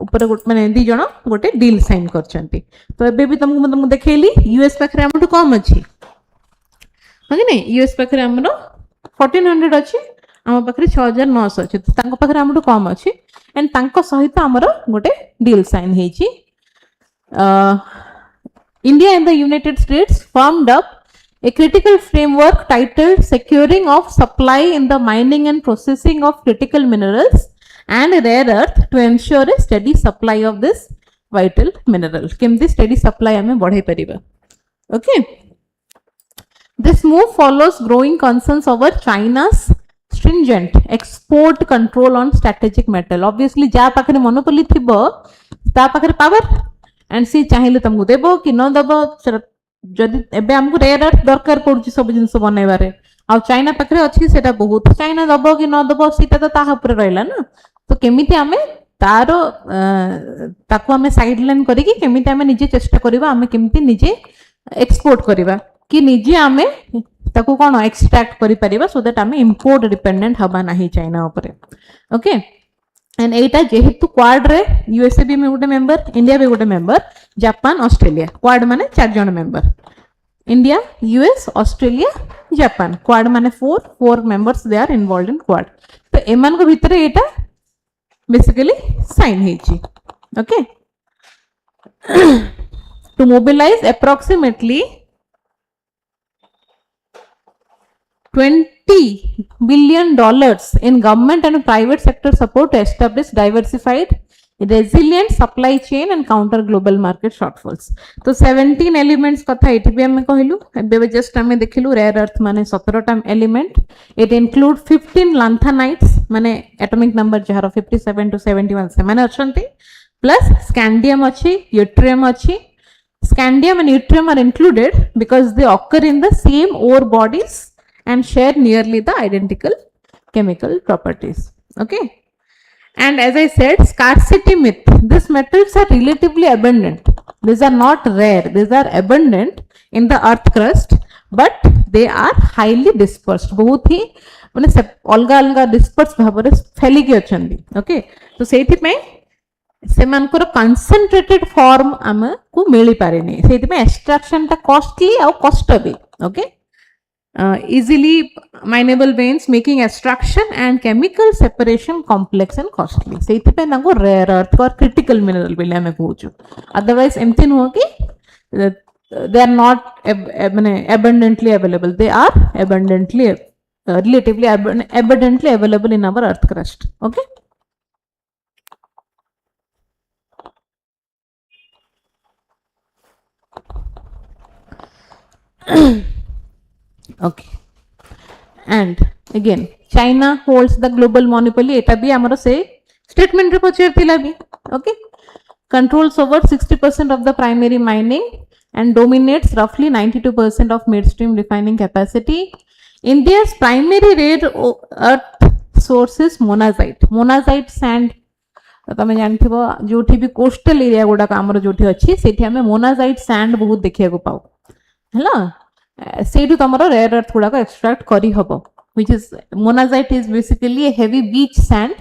ऊपर माने दी जण गोटे डील साइन करछंती. तो एबे भी तुमको देखैली यूएस पाखरे हमटु कम अछि हगे नै. यूएस पाखरे हमरो 1400 अछि हम पाखरे 6900 अछि. तो तांको पाखरे हमटु कम अछि एंड तांको सहित हमरो गोटे डील साइन हेछि. India and the United States formed up a critical framework titled Securing of Supply in the Mining and Processing of Critical Minerals and Rare Earth to ensure a steady supply of this vital mineral. केमती steady supply हमें बढ़ाई परिबा. Okay. This move follows growing concerns over China's stringent export control on strategic metal. Obviously, जा पाखरे monopoly थिबो ता पाखरे power and सी चाहिए तुमको देबो कि न देबो. जदि एबे हमको रेयर अर्थ दरकार पड़ुची सब जिंस बनैबारे आ चाइना पाखरे अछि सेटा बहुत चाइना दबो कि न दबो सीता तो ताहा ऊपर रहला ना. तो केमिति हमें तारो ताको हमें साइडलाइन करी कि केमिति हमें निजे चेष्टा करबा हमें केमिति निजे एक्सपोर्ट करबा कि निजे हमें ताको कोन एक्सट्रैक्ट करि परिबा सो दैट हमें इंपोर्ट डिपेंडेंट हबा नाही चाइना ऊपर. ओके एंड एटा जेहेतु क्वाड रे यूएसए भी में गोटे मेंबर इंडिया भी गोटे मेंबर जापान ऑस्ट्रेलिया क्वाड माने 4 जण member India US Australia Japan quad माने 4 members they are involved in quad. तो एमान को भीतर एटा बेसिकली साइन हेची. Okay to mobilize approximately $20 billion in government and private sector support to establish diversified, resilient supply chain and counter global market shortfalls. तो 17 elements कथा एठी भी हमें कहलु एबे जस्ट हमें देखिलु रेयर अर्थ माने 17 टा एलिमेंट. इट इंक्लूड 15 lanthanides माने एटॉमिक नंबर जहार 57 to 71 से माने अछंती प्लस स्कैंडियम अछि यूट्रियम अछि. Scandium and yttrium are included because they occur in the same ore bodies and share nearly the identical chemical properties. Okay, and as I said, scarcity myth. These metals are relatively abundant. These are not rare. These are abundant in the earth crust, but they are highly dispersed. बहुत ही माने अलगा अलगा dispersed भाବରେ फैलिकी अछंदी. Okay, तो सेठी में सेमानकर concentrated form हमको मिली पारेनी. सेठी में extraction ता costly और कष्ट भी. Okay, easily mineable veins making extraction and chemical separation complex and costly. सेठी पे नाको rare earth और critical mineral बिले हमें कहूचु. Otherwise एमती नुह कि they are not abundantly available. They are abundantly relatively abundantly available in our earth crust. Okay. Okay, and again China holds the global monopoly. एटा भी हमरो से स्टेटमेंट रे पछरतिला भी. Okay, controls over 60% of the primary mining and dominates roughly 92% of midstream refining capacity. India's primary rare earth source is monazite. Monazite sand तमे जानथिबो जोठी भी coastal area गोडा हमरो जोठी अछि सेठी हमें मोनाजाइट सैंड बहुत देखिया को पाऊ हला. सेठू तमरो रेयर अर्थ गुड़ा को एक्सट्रैक्ट करी हबो which is monazite is basically A heavy beach sand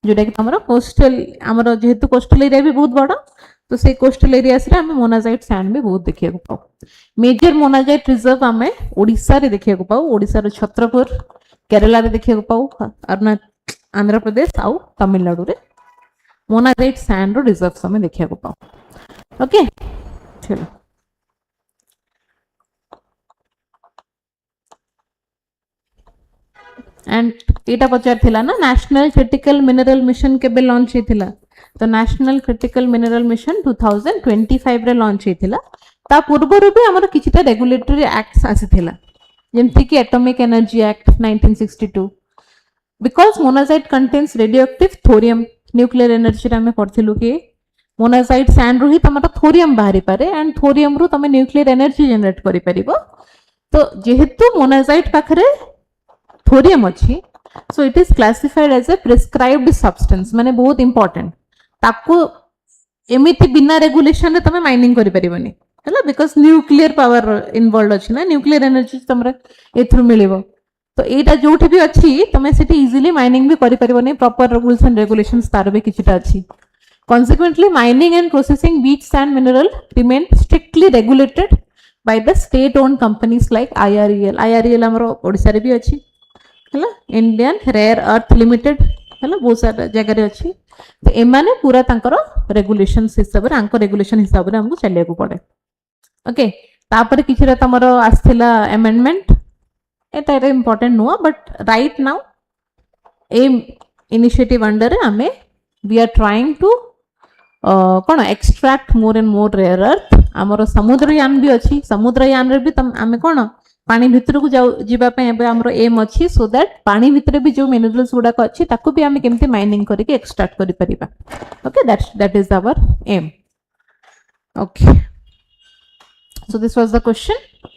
जोटा कि तमरो कोस्टल हमरो जेहेतु कोस्टल एरिया भी बहुत बड़ा तो से कोस्टल एरिया से हमें मोनाजाइट सैंड भी बहुत देखिया को पाऊ. मेजर मोनाजाइट रिजर्व हमें ओडिसा रे देखिया को पाऊ. ओडिसा रे छत्रपुर केरला रे देखिए को पाऊ आंध्र प्रदेश आउ तमिलनाडु रे मोनाजाइट सैंड रो रिजर्व्स हमें देखिए को पाऊ ओके चलो एंड एटा पचार थिला ना नेशनल क्रिटिकल मिनरल मिशन केबे लॉन्च हेतिला तो नेशनल क्रिटिकल मिनरल मिशन 2025 रे लॉन्च हेतिला ता पूर्वरु भी हमर किछिटा रेगुलेटरी एक्ट्स आसीथिला जेमति कि atomic energy act 1962 because monazite contains radioactive thorium nuclear energy रे हमें पढ़थिलु कि मोनाजाइट सैंड रु ही तमरा थोरियम बाहरी पारे एंड थोरियम रु तमे न्यूक्लियर एनर्जी जनरेट करि परिबो तो जेहेतु मोनाजाइट पाखरे थोरियम अच्छी so it is classified as a prescribed substance माने बहुत इंपोर्टेंट ताको एमिति बिना रेगुलेशन रे तमे माइनिंग करि परिबनी हला बिकॉज़ न्यूक्लियर पावर इन्वॉल्वड अछि ना न्यूक्लियर एनर्जी तमरे एथरु मिलिबो तो एटा जोठी भी अछि तमे सेठी इजीली माइनिंग भी करि परिबनी प्रॉपर रूल्स एंड रेगुलेशंस तार भी किछिटा अछि consequently mining and processing beach sand mineral remain strictly regulated by the state owned companies like IREL हमरो ओडिसा रे भी अछि हला इंडियन रेयर अर्थ लिमिटेड हला बहुत सारा जगह रे अछि तो एमाने पूरा तांकर रेगुलेशंस हिसाब रे आंको रेगुलेशन हिसाब रे हमको चलिया को पड़े ओके तापर किछरा तमरो आस्थिला अमेंडमेंट एटा रे important no but right now aim initiative under हमें वी आर ट्राइंग टू कोन extract more and more rare earth हमरो समुद्रयान भी अछि समुद्रयान रे भी हमें कोन पानी भितर को जीवा पे हमरो एम अछि सो दैट पानी भितर भी जो मिनरल्स गुडा को अछि ताको भी हमें केमते माइनिंग करके एक्सट्रैक्ट करि परिबा okay that is our aim okay so this was the question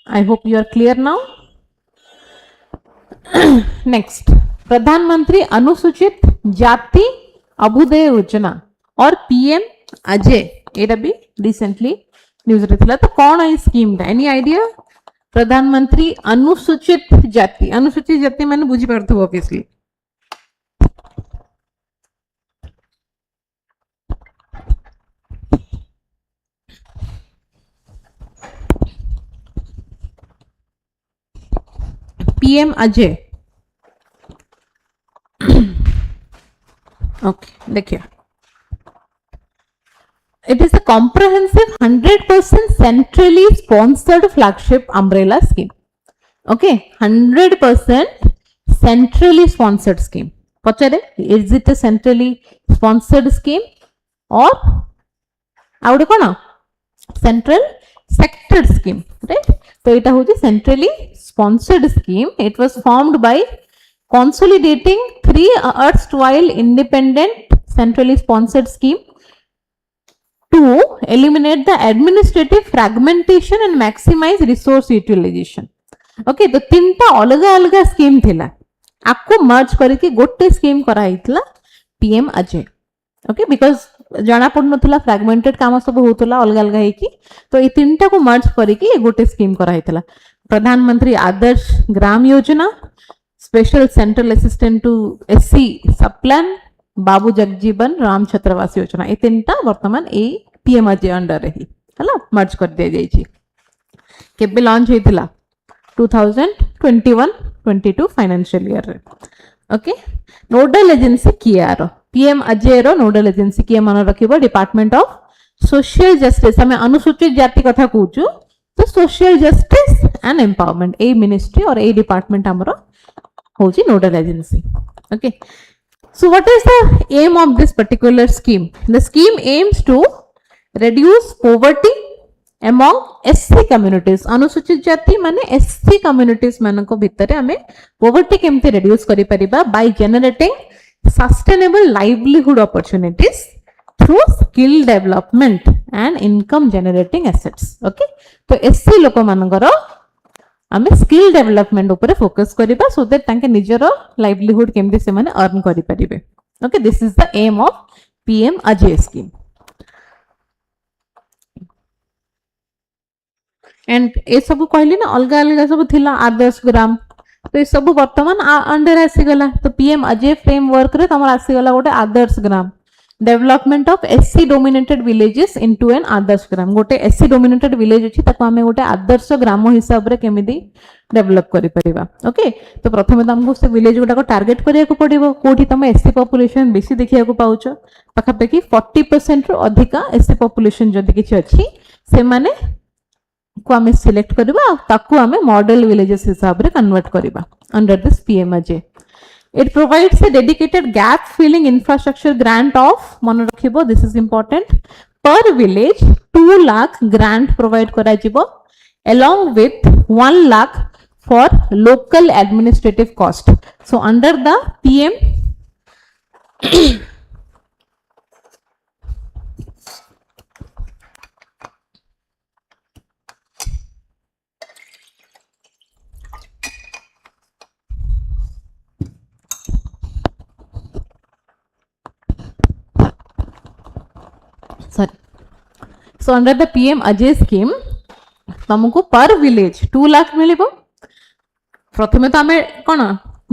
I hope you are clear now next प्रधानमंत्री अनुसूचित जाति अभ्युदय योजना और पीएम अजय एटा भी रिसेंटली न्यूज रे थिला तो कोन है स्कीम दा एनी आईडिया प्रधानमंत्री अनुसूचित जाति माने बुझी पारथु ऑब्वियसली पीएम अजय ओके देखिए it is a comprehensive 100% centrally sponsored flagship umbrella scheme okay 100% centrally sponsored scheme पचरे is it a centrally sponsored scheme or आउडे कोन central sector scheme right तो एटा होची centrally sponsored scheme it was formed by consolidating 3 erstwhile independent centrally sponsored scheme to eliminate the administrative fragmentation and maximize resource utilization okay तो तीनटा अलगा अलगा scheme थिला आपको मर्ज करके गोटे स्कीम करा हितला पीएम अजय ओके बिकॉज़ जाना पड़नथला फ्रैगमेंटेड काम सब होतला अलगा अलगा है कि तो ये तीनटा को मर्ज करके गोटे स्कीम करा हितला प्रधानमंत्री Adarsh Gram Yojana special central assistant to SC sub plan Babu Jagjivan Ram Chhatrawas Yojana ए तीनटा वर्तमान ए पीएम अजय अंडर रही हला मर्ज कर दे जाई छी केबे लॉन्च हेतिला 2021-22 फाइनेंशियल ईयर रे ओके नोडल एजेंसी कियार पीएम अजय रो नोडल एजेंसी किए मन रखिबो डिपार्टमेंट ऑफ सोशल जस्टिस हमें अनुसूचित जाति कथा कहूछु तो सोशल जस्टिस एंड एम्पावरमेंट ए मिनिस्ट्री और ए डिपार्टमेंट हमरो होची nodal agency okay so what is the aim of this particular scheme the scheme aims to reduce poverty among SC communities अनुसूचित जाति माने SC communities मान को भितरे हमें poverty केमते reduce करि परिबा by generating sustainable livelihood opportunities through skill development and income generating assets okay तो SC लोक मानकर आमे स्किल डेवलपमेंट ऊपर फोकस करिबा सो दैट तांके निजर लाइवलीहुड केमते से माने अर्न करि परिबे okay this is the aim of PM Ajay scheme and ए सब कहली ना अलग अलग सब थिला आदर्श ग्राम तो ये सब वर्तमान अंडर आसी गला तो पीएम अजय फ्रेमवर्क रे तमर आसी गला गोटे Adarsh Gram development of SC dominated villages into an Adarsh Gram गोटे एससी डोमिनेटेड विलेज अछि ताको हमें गोटे आदर्श ग्राम हिसाब रे केमिति डेवलप करि परिबा ओके तो प्रथमे तुमको से विलेज गुडा को टार्गेट करिया को पड़िबो कोठी तमे एससी पॉपुलेशन बेसी देखिया को पाउचो पाखापेकी 40% रो अधिका एससी पॉपुलेशन जदि किछि अछि से माने को हमें सिलेक्ट करबा ताको हमें मॉडल विलेजेस हिसाब रे कन्वर्ट करबा under this PMJ. It provides a dedicated gap filling infrastructure grant of मन रखिबो this is important per village 2 lakh grant provide करा जिवो along with 1 lakh for local administrative cost. So under the PM sorry so under the PM Ajay scheme तुमको पर village 2 lakh मिलिबो प्रथमे तो हमें कोन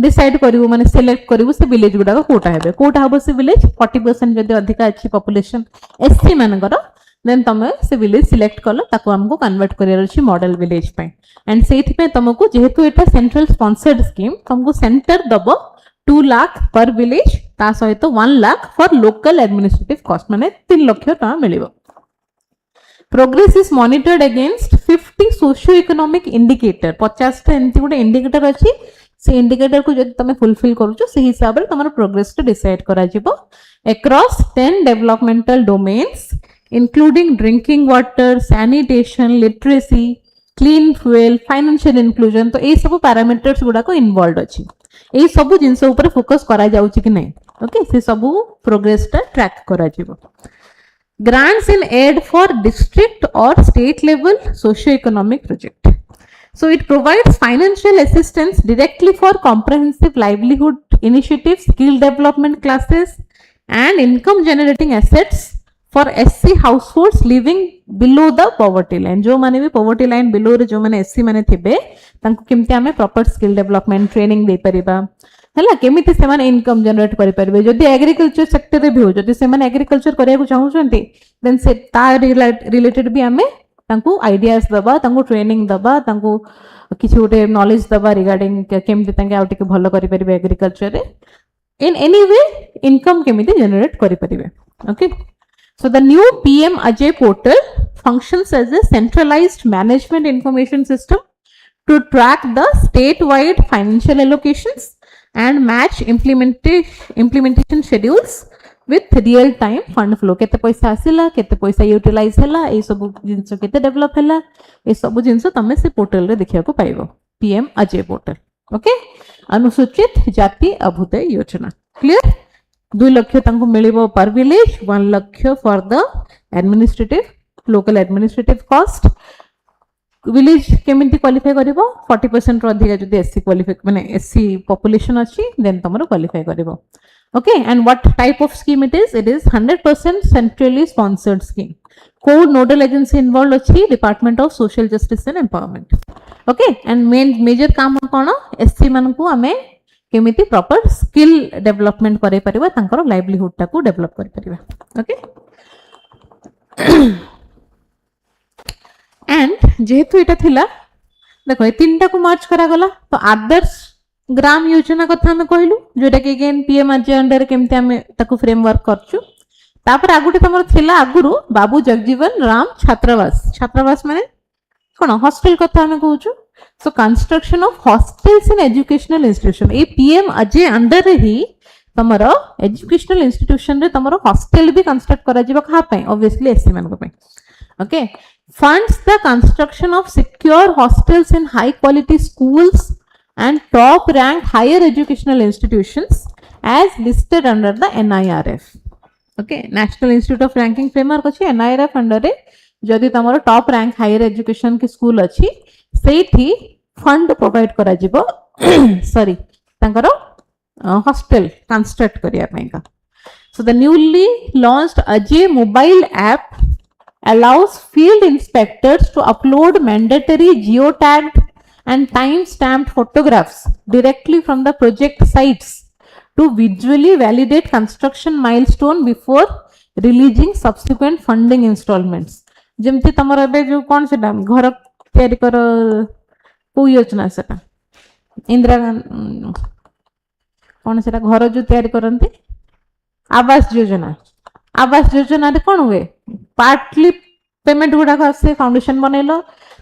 decide करिवो माने select करिवो से विलेज गुडा कोटा हेबे कोटा हबो से विलेज 40% जदि अधिका अछि पॉपुलेशन एससी मानकर देन तमे से विलेज सिलेक्ट करलो ताको हमको कन्वर्ट करियर अछि मॉडल विलेज पे एंड सेथि पे तुमको जेहेतु एटा सेंट्रल स्पॉन्सर्ड स्कीम तुमको सेंटर दबो 2 लाख पर विलेज ता सहित 1 lakh for local administrative cost माने 3 लाख टका मिलिबो. Progress is monitored against 50 socio-economic indicator 50 टा एंती गोटे इंडिकेटर अछि से इंडिकेटर को जदि तमे फुलफिल करूछो से हिसाब रे तमर प्रोग्रेस to डिसाइड करा जिवो across 10 developmental domains including drinking water, sanitation, literacy, clean fuel, financial inclusion. तो ए सब पैरामीटर्स गुडा को इन्वॉल्वड अछि ए सब जिंस ऊपर फोकस करा जाउछि कि नै ओके से सब प्रोग्रेस टा ट्रैक करा जिवो. Grants in aid for district or state level socio-economic project. So it provides financial assistance directly for comprehensive livelihood initiatives, skill development classes and income generating assets for SC households living below the poverty line. जो माने भी poverty line below रे जो माने SC माने थिबे तांको केमते हमें proper skill development training दे परिबा हैला केमिति से माने इनकम जनरेट करि परबे जदि एग्रीकल्चर सेक्टर रे भी हो जदि से माने एग्रीकल्चर करिया को चाहू छथि देन से ता रिलेटेड भी हमें तांको आइडियाज दबा तांको ट्रेनिंग दबा तांको किछि ओटे नॉलेज दबा रिगार्डिंग केमिति तांके आउट के भलो करि परबे एग्रीकल्चर रे इन एनी वे इनकम केमिति जनरेट करि परबे okay. So the new PM Ajay portal functions as a centralized management information system to track the statewide financial allocations and match implementation schedules with real time fund flow. केते पैसा आसिला केते पैसा utilise हैला ए सब जिंस केते develop हैला ए सब जिंस तमे से पोर्टल रे देखिया को पाइबो PM Ajay पोर्टल ओके. अनुसूचित जाति अभ्युदय योजना क्लियर 2 लाख तंको मिलिबो पर village 1 lakh for the administrative local administrative cost. Village केमिति क्वालिफाई करिवो 40% रो अधिक जदि एससी क्वालिफाई माने एससी पॉपुलेशन अछि देन तमरो क्वालिफाई करिवो okay. And what type of scheme it is 100% centrally sponsored scheme को नोडल एजेंसी इन्वॉल्वड अछि department of social justice and empowerment okay. And major काम कोन एससी मान को हमें केमिति प्रॉपर स्किल डेवलपमेंट करे परिबा तांकर लाइवलीहुड टा को डेवलप करे परिबा ओके. एंड जेहेतु एटा थिला देखो ए तीनटा को मर्ज करा गला तो आदर्श ग्राम योजना कथा हमें कहलु जोटा कि अगेन पीएम अजय अंडर केमते हमें ताको फ्रेमवर्क करछु तापर आगुटे तमर थिला आगुरु बाबू जगजीवन राम छात्रावास माने कोन हॉस्टल कथा हमें कहूछु. So construction of hostels in educational institution ए पीएम अजय अंडर रे ही तमर एजुकेशनल इंस्टीट्यूशन रे तमर हॉस्टल भी कंस्ट्रक्ट करा जिवो कहा पे ऑब्वियसली एससी मान को पे okay. funds the construction of secure hostels in high quality schools and top ranked higher educational institutions as listed under the NIRF okay National Institute of Ranking Framework अछि NIRF under रे जदि तमरो top rank higher education के school अछि सेठी fund provide करा जिवो sorry तांकर hostel construct करिया पयका. So the newly launched Ajay mobile app allows field inspectors to upload mandatory geotagged and time-stamped photographs directly from the project sites to visually validate construction milestone before releasing subsequent funding installments. जेमती तमर एबे जो कोन सेटा घर तयारी कर को योजना सेटा इंदिरा कोन सेटा घर जो तयारी करंती आवास योजना रे कोन हुए पार्टली पेमेंट गुडा आसे फाउंडेशन बनैलो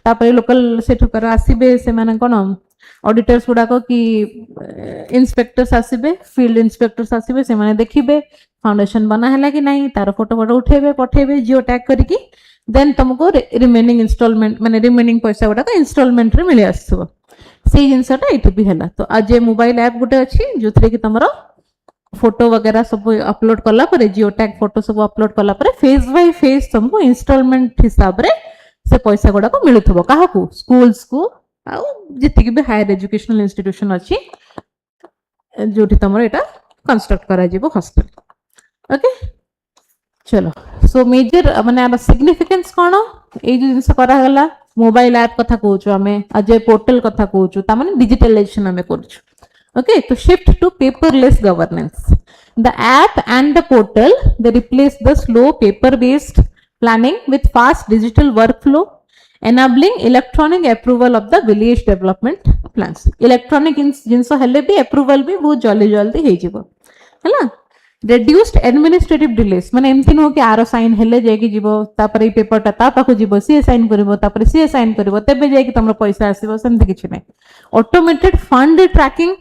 तापर लोकल सेठकर आसीबे से माने कोन ऑडिटर्स गुडा को कि इंस्पेक्टर्स आसीबे फील्ड इंस्पेक्टर्स आसीबे से माने देखिबे फाउंडेशन बना हैला कि नहीं तार फोटो उठेबे पठेबे जियो टैग करके देन तुमको रिमेनिंग इंस्टॉलमेंट माने रिमेनिंग पैसा गुडा को इंस्टॉलमेंट रे मिले आसथबो से जिंसटा एठी भी हैला तो आज ये मोबाइल ऐप गुटे अछि जोथरे कि तमरो फोटो वगैरह सब अपलोड कला पर जियो टैग फोटो सब अपलोड कला पर फेज बाय फेज तुमको इंस्टॉलमेंट हिसाब रे से पैसा गुडा को मिलुथबो काहा को स्कूल्स को आ जिति भी हायर एजुकेशनल इंस्टीट्यूशन अछि जोठी तमरो एटा कंस्ट्रक्ट करा जेबो हॉस्टल ओके चलो सो मेजर माने आ सिग्निफिकेंस कोन ए जो जिंस करा गला मोबाइल ऐप कथा कहूछु हमें आज पोर्टल कथा कहूछु ता माने डिजिटलाइजेशन हमें करछु okay to shift to paperless governance the app and the portal they replace the slow paper based planning with fast digital workflow enabling electronic approval of the village development plans electronic jinso helle bi approval bi बहुत जल्दी हे जिवो हला reduced administrative delays माने एमती no कि आरो sign हेले जाय कि जिवो तापर ए पेपर ता पाखो जिवो सी साइन करबो तापर सी साइन करबो तबे जाय कि तमरो पैसा आसीबो सेमति किछ नै automated fund tracking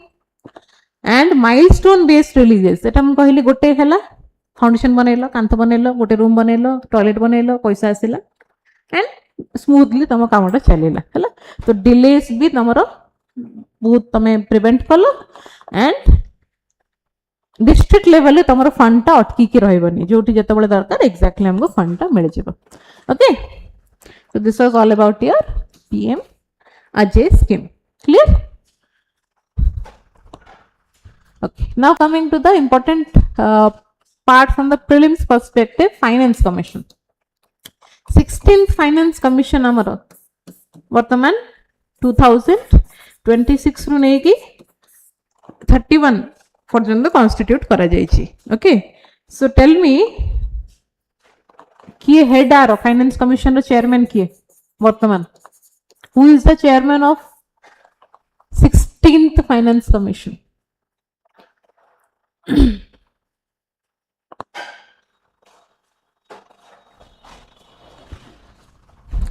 and milestone based releases एटा हम कहली गोटे हैला फाउंडेशन बनैलो कांथ बनैलो गोटे रूम बनैलो टॉयलेट बनैलो पैसा आसिला एंड स्मूथली तम कामटा चलेला हैला तो डिलेस भी तमरो बहुत तमे प्रिवेंट करलो एंड डिस्ट्रिक्ट लेवल रे तमरो फंड ता अटकी के रहबनी जोठी जते बळे दरकार एक्जेक्टली हमको फंड ता मिल जेबो okay so this was all about your PM Ajay scheme clear okay now coming to the important part from the prelims perspective finance commission 16th finance commission amaro vartaman 2026 ru nei ki 31 पर्यंत constitute करा जायछि okay so tell me किए head आरो finance commission रो chairman किए वर्तमान who is the chairman of 16th finance commission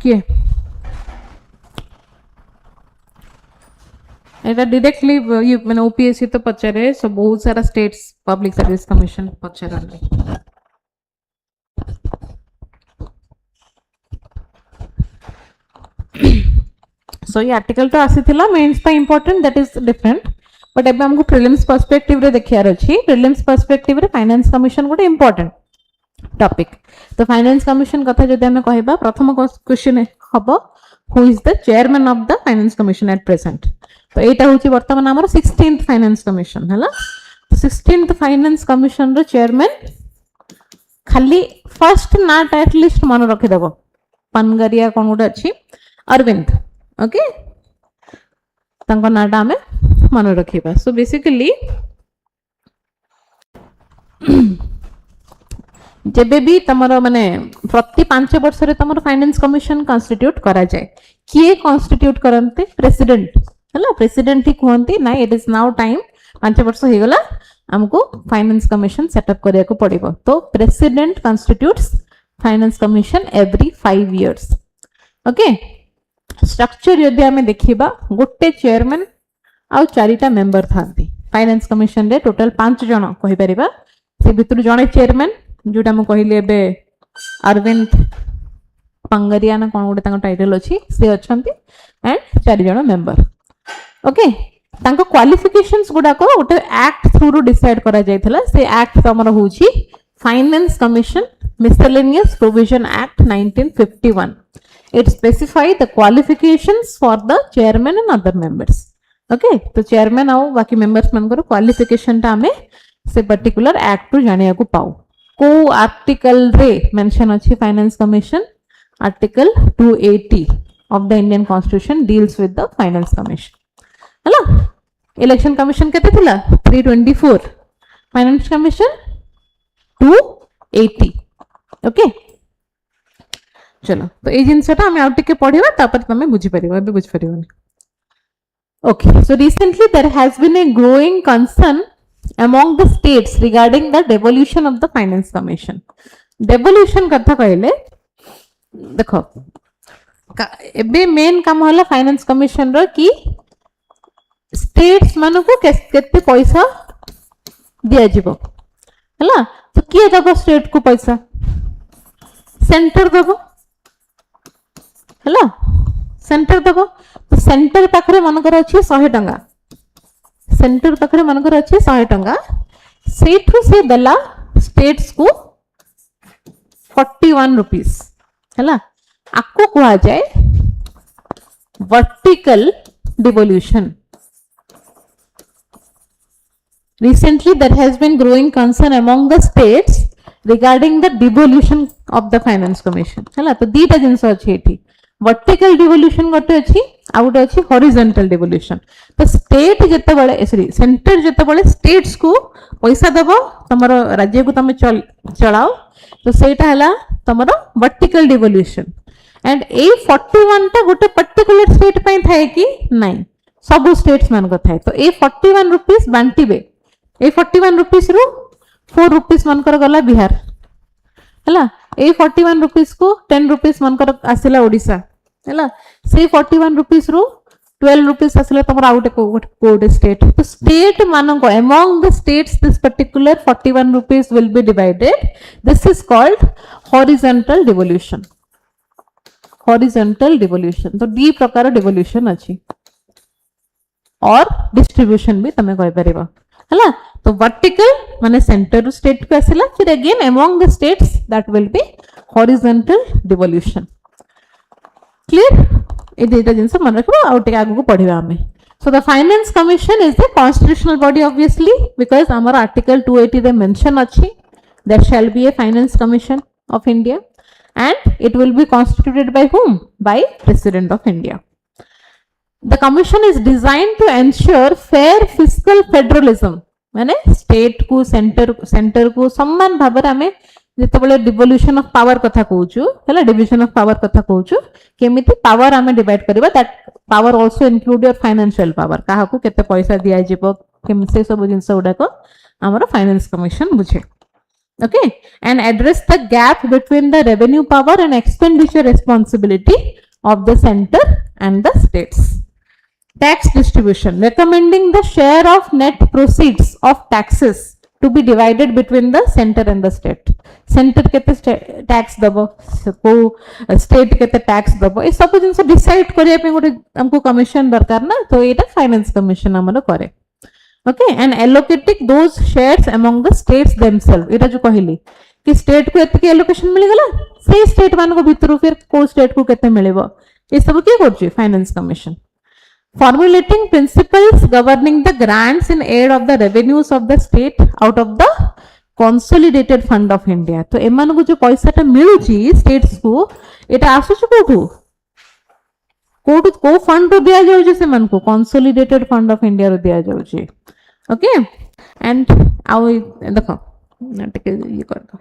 किए एटा directly मैंने OPSC तो पचारे सब बहुत सारा स्टेट्स पब्लिक सर्विस कमिशन पचारा सो ये आर्टिकल तो आसीथिला मेंस पे important that is different but एबे हमको प्रीलिम्स पर्सपेक्टिव रे देखियार अछि प्रीलिम्स पर्सपेक्टिव रे फाइनेंस कमिशन गोटे इंपोर्टेंट टॉपिक तो फाइनेंस कमिशन कथा जदि हमें कहबा प्रथम क्वेश्चन हबो who is the chairman of the finance commission at present तो एटा होची वर्तमान हमर 16th फाइनेंस कमिशन हला 16th फाइनेंस कमिशन रो चेयरमैन खाली फर्स्ट नाट एट लीस्ट मन रखि देबो पनगरिया कोन गोटे अछि अरविंद ओके तंको नाटा हमें मन रखिबा सो बेसिकली जेबे भी तमरो माने प्रति 5 वर्ष रे तमरो फाइनेंस कमिशन कॉन्स्टिट्यूट करा जाय किए कॉन्स्टिट्यूट करनते प्रेसिडेंट हला प्रेसिडेंट ही कहंती ना इट इज नाउ टाइम 5 वर्ष हे गला हमको फाइनेंस कमिशन सेटअप करिया को पड़िबो तो president constitutes finance commission every 5 years okay structure यदि हमें देखिबा गोटे चेयरमैन आउ 4टा मेंबर थांती फाइनेंस कमिशन रे टोटल 5 जण कहि परिबा से भितर जणे चेयरमैन जोटा हम कहली एबे अरविंद पंगरिया ना कोन गोटे तांको टाइटल अछि से अछंती एंड 4 जण मेंबर ओके तांको क्वालिफिकेशंस गुडा को गोटे एक्ट थ्रू रो डिसाइड करा जायथला से एक्ट तमरो होची finance commission miscellaneous provision act 1951 it specify the qualifications for the chairman and other members okay तो chairman आउ बाकी members मन को क्वालिफिकेशन ता हमें से पर्टिकुलर एक्ट रो जानिया को पाऊ को आर्टिकल रे मेंशन अछि finance commission article 280 of the Indian Constitution deals with the finance commission हला इलेक्शन कमिशन केते थिला 324 फाइनेंस कमिशन 280 ओके चलो तो ये जिनसटा आम आउ टिके पढ़िबा तापर तमे बुझी परिबो एबे बुझी परिबोनी okay so recently there has been a growing concern among the states regarding the devolution of the finance commission devolution कथा कहले देखो एबे मेन काम होला फाइनेंस कमिशन रो कि स्टेट्स मानको केते पैसा दिया जिवो हला तो किए दबो स्टेट को पैसा सेंटर दबो हला सेंटर दबो तो सेंटर पाखरे मनकर अछि 100 टंका सेंटर पाखरे मनकर अछि 100 टंका सेठु से देला स्टेट्स को 41 रुपीस हला आपको कहा जाए vertical devolution recently there has been growing concern among the states regarding the devolution of the finance commission हला तो दीटा जिंस अछि एठी वर्टिकल डिवोल्यूशन गोटे अछि आ गोटे अछि हॉरिजॉन्टल डिवोल्यूशन तो स्टेट जते बळे सॉरी सेंटर जते बळे स्टेट्स को पैसा देबो तमरो राज्य को तमे चलाओ तो सेटा हला तमरो वर्टिकल डिवोल्यूशन एंड ए 41 टा गोटे पर्टिकुलर स्टेट पई थाए कि नहीं सब स्टेट्स मान को थाए तो ए 41 रुपीस बांटीबे ए 41 रुपीस रु 4 रुपीस मन कर गला बिहार हला ए 41 रुपीस को 10 रुपीस मन कर आसिला ओडिसा हला से 41 रुपीस रु 12 रुपीस आसिला तमर आउट कोड स्टेट तो स्टेट मान को among the states this particular 41 rupees will be divided this is called horizontal devolution horizontal devolution तो डी प्रकार डिवोल्यूशन अछि और डिस्ट्रीब्यूशन भी तमे कहि परिबा हला तो वर्टिकल माने सेंटर टू स्टेट को आसिला फिर again among the states that will be horizontal devolution clear ए डेटा जिंस मन रखबो आउट आगु को पढिबा हमें so the finance commission is the constitutional body obviously because हमर आर्टिकल 280 रे मेंशन अछि there shall be a finance commission of India and it will be constituted by whom? By President of India. The commission is designed to ensure fair fiscal federalism. माने state को centre को समान भाव में जिते बळे devolution of power कथा कहूछु हला division of power कथा कहूछु केमिति पावर आमे डिवाइड करबा that power also include your financial power काहा को केते पैसा दिया जिवो केमसे सब जिंस उडा को हमर फाइनेंस कमिशन बुझे okay and address the gap between the revenue power and expenditure responsibility of the center and the states tax distribution recommending the share of net proceeds of taxes to be divided between the center and the state center kete tax dabo ko state kete tax dabo e सब जिंस decide करिया पे गोटे हमको commission दरकार ना तो एटा finance commission हमरो करे okay and allocating those shares among the states themselves एटा जो कहली कि स्टेट को एतके एलोकेशन मिल गला से स्टेट मान को भीतर फिर को स्टेट को केते मिलेबो ए सब के करछि finance commission formulating principles governing the grants in aid of the revenues of the state out of the consolidated fund of India तो एमान को जो पैसा ता मिलुछि स्टेट्स को एटा आसुछ कोठु को फंड तो दिया जाउछि से मन को कंसोलिडेटेड फंड ऑफ इंडिया रो दिया जाउछि ओके एंड आउ देखो नाटके ये कर दो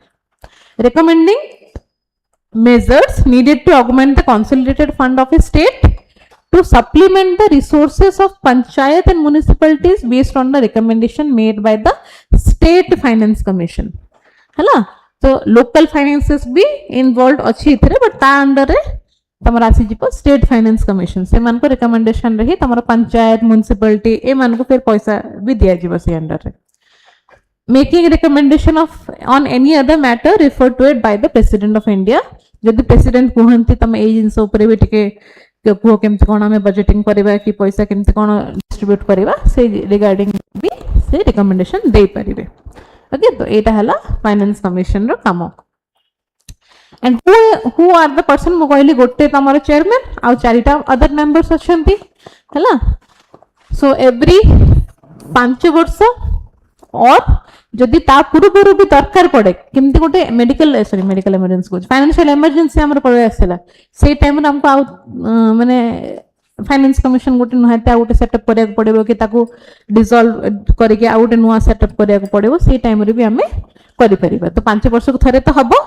recommending measures needed to augment the consolidated fund of a state to supplement the resources of panchayat and municipalities based on the recommendation made by the state finance commission हला तो local finances भी involved अछि इथरे but ता under रे तमरा आसी जिपो state finance commission से मान को रिकमेंडेशन रही तमरा पंचायत म्युनिसिपैलिटी ए मान को फिर पैसा भी दिया जिवो से अंडर रे making recommendation of on any other matter refer to it by the president of India जदि प्रेसिडेंट कहंती तमे ए जिंस ऊपर भी टिके को केमते कोन हमें बजटिंग करबा कि पैसा केमते कोन डिस्ट्रीब्यूट करबा से रिगार्डिंग भी से रिकमेंडेशन दे परिबे ओके तो एटा हला फाइनेंस कमिशन रो काम and who are the person मो कहली गोटे तमरो चेयरमैन आ चारिटा अदर मेंबर्स अछंती हला सो एवरी 5 वर्ष और जदि ता पूर्व भी दरकार पड़े केमती गोटे मेडिकल इमरजेंसी को फाइनेंशियल इमरजेंसी हमर पड़े आसेला से टाइम रे हमको माने फाइनेंस कमिशन गोटे नुहाते आ गोटे सेटअप करिया पड़िबो कि ताको डिसॉल्व करके आ गोटे नुआ सेटअप करिया पड़िबो से टाइम रे भी हमें करि परिबा तो 5 वर्ष को थरे तो हबो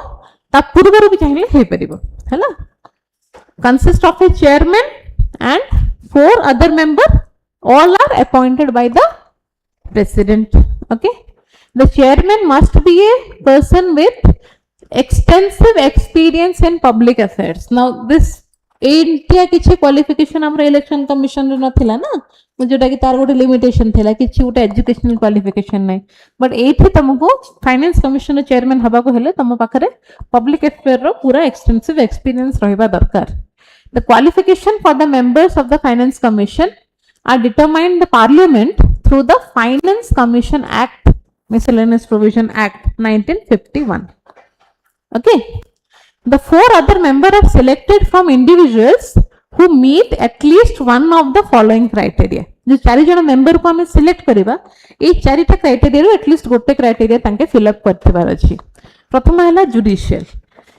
ता पूर्व भी चाहिए हे परिबो हैला consist of A chairman and 4 other members all are appointed by the president. Okay, the chairman must be a person with extensive experience in public affairs. Now this एंटिया किछि क्वालिफिकेशन हमर इलेक्शन कमिशन रे नथिला ना जोटा कि तार गोटे limitation थिला किछि गोटे एजुकेशनल क्वालिफिकेशन नै बट एठी तुमको फाइनेंस कमिशन रे चेयरमैन हबा को हेले तुम पाखरे पब्लिक अफेयर रो पूरा एक्सटेंसिव एक्सपीरियंस रहबा दरकार. The qualification for the members of the Finance Commission are determined by Parliament through the Finance Commission Act, Miscellaneous Provision Act 1951. Okay. The 4 other members are selected from individuals who meet at least one of the following criteria. जो 4 जन member को हमें select करिबा ए 4टा criteria रो at least गोटे criteria तांके fill up करथिबार अछि. प्रथम हैला judicial.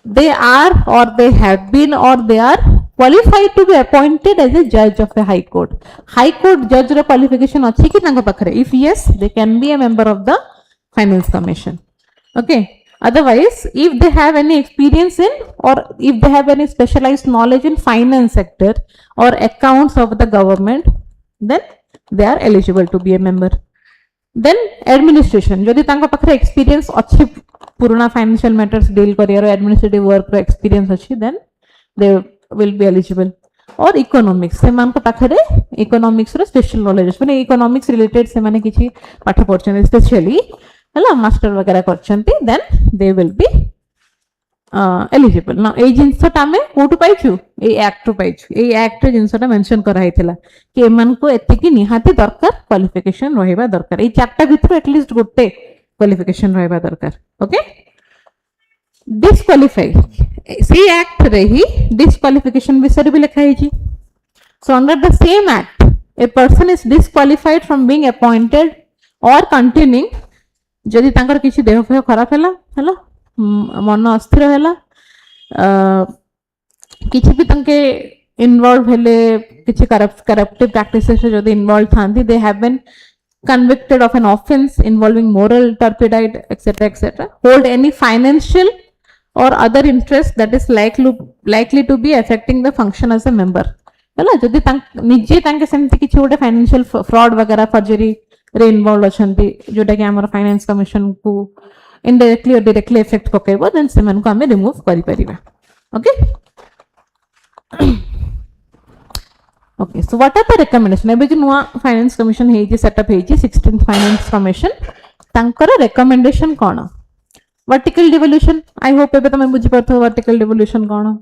They are or they have been or they are qualified to be appointed as a judge of a high court. High court judge row qualification अछि कि तांको पाखरे? If yes, they can be a member of the Finance Commission. Okay. Otherwise, if they have any experience in or if they have any specialized knowledge in finance sector or accounts of the government, then they are eligible to be a member. Then administration. जदि तांको पाखरे experience अछि पुराना financial matters deal करियर administrative work रो experience अछि then they will be eligible. और economics से मान को पाखरे इकोनॉमिक्स रो स्पेशल नॉलेज माने इकोनॉमिक्स रिलेटेड से माने किछि पाठ पढछन स्पेशली हला मास्टर वगैरह करछंती then they will be eligible. ना ए जिंसटा में कोटु पाइछु ए एक्ट रो पाइछु ए एक्ट रे जिंसटा मेंशन करा हैतिला कि एमान को एति कि निहाती दरकार क्वालिफिकेशन रहबा दरकार. ए चारटा भितर एटलीस्ट गोटे क्वालिफिकेशन रहबा दरकार. ओके. डिस्क्वालिफाई सी एक्ट रे ही डिस्क्वालिफिकेशन विषय भी लिखा है जी. So under the same act a person is disqualified from being appointed or continuing जदि तांकर किछि देह फेह खराब हैला मन अस्थिर हैला किछि भी तंके इन्वॉल्व हेले किछि करप्टिव प्रैक्टिसेस जदि इन्वॉल्व थांती they have been convicted of an offense involving moral turpitude etc hold any financial or other interest that is likely to be affecting the function as a member. हैला जदि निजे तांके सेमति किछि गोटे financial fraud वगैरह forgery रे involve अछंती जोटा कि हमर फाइनेंस कमिशन को इनडायरेक्टली और डायरेक्टली इफेक्ट पकेबो देन सेमन को हमें रिमूव करि परिबा. Okay. Okay, so what are the recommendation? एबे जो नुआ फाइनेंस कमिशन हे जे सेटअप हे जे 16th फाइनेंस कमिशन तांकर रिकमेंडेशन कोन? Vertical devolution. आई होप एबे तमे बुझि परथो वर्टिकल डिवोल्यूशन कोन.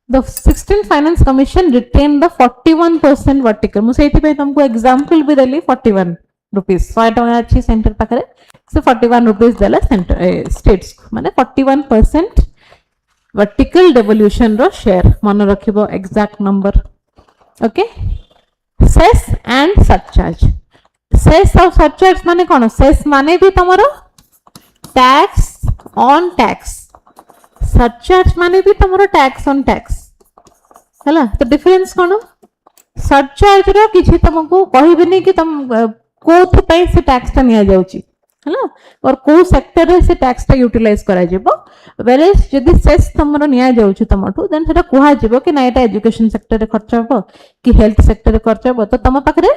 The 16th finance commission retain the 41% vertical. मु सेति पे तुमको एग्जांपल भी देली 41 रुपीस 100 टका अछि सेंटर पाखरे से 41 रुपीस देला सेंटर स्टेट्स माने 41% वर्टिकल डिवोल्यूशन रो शेयर मन रखिबो exact number. Okay. Cess and surcharge. Cess और surcharge माने कौन? Cess माने भी तमरो tax on tax. Surcharge माने भी तमरो tax on tax. हैला तो डिफरेंस कौन? Surcharge रो किछि तमको कहिबेनी कि तम कोथि पई से टैक्स ता निया जाउची हैला और को सेक्टर रे से टैक्स ता यूटिलाइज करा जेबो वेरेस जदि सेस तमरो निया जाउची तमठु देन सेटा कुहा जेबो कि ना एटा एजुकेशन सेक्टर रे खर्च होबो कि हेल्थ सेक्टर रे खर्च होबो तो तम पाखरे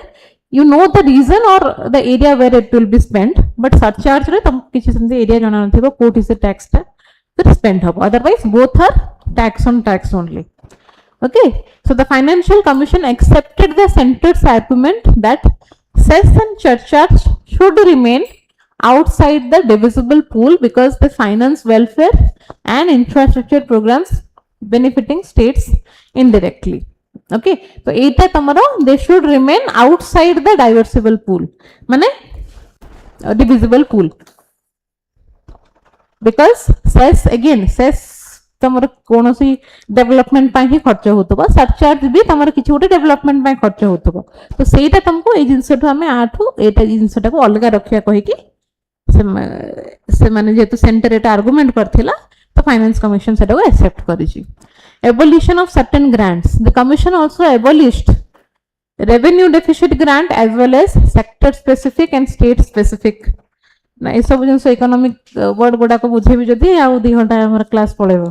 you know the reason or the area where it will be spent but surcharge रे तम किछि सेमते एरिया जणा नथिबो कोथि से टैक्स ता फिर स्पेंड होबो otherwise both are tax on tax only. Okay, so the Financial Commission accepted the center's argument that cess and surcharge should remain outside the divisible pool because they finance welfare and infrastructure programs benefiting states indirectly. Okay, so eta tamaro they should remain outside the divisible pool mane divisible pool because cess तमरो कोनोसी development पाई ही खर्च होतबो surcharge भी तमरो किछि गोटे development पाई खर्च होतबो तो सेटा तुमको ए जिंसठो हमें आठो एटा जिंसटा को अलगा रखिया कहि कि से माने जेतु सेंटर एटा आर्गुमेंट करथिला तो फाइनेंस कमिशन सेटा को एक्सेप्ट करिछि. Abolition of certain grants the commission also abolished revenue deficit grant as well as sector specific and state specific ना ये सब जिन इकोनॉमिक वर्ड गुड़ा को बुझे भी जदी आउ 2 घंटा हमर क्लास पढेबो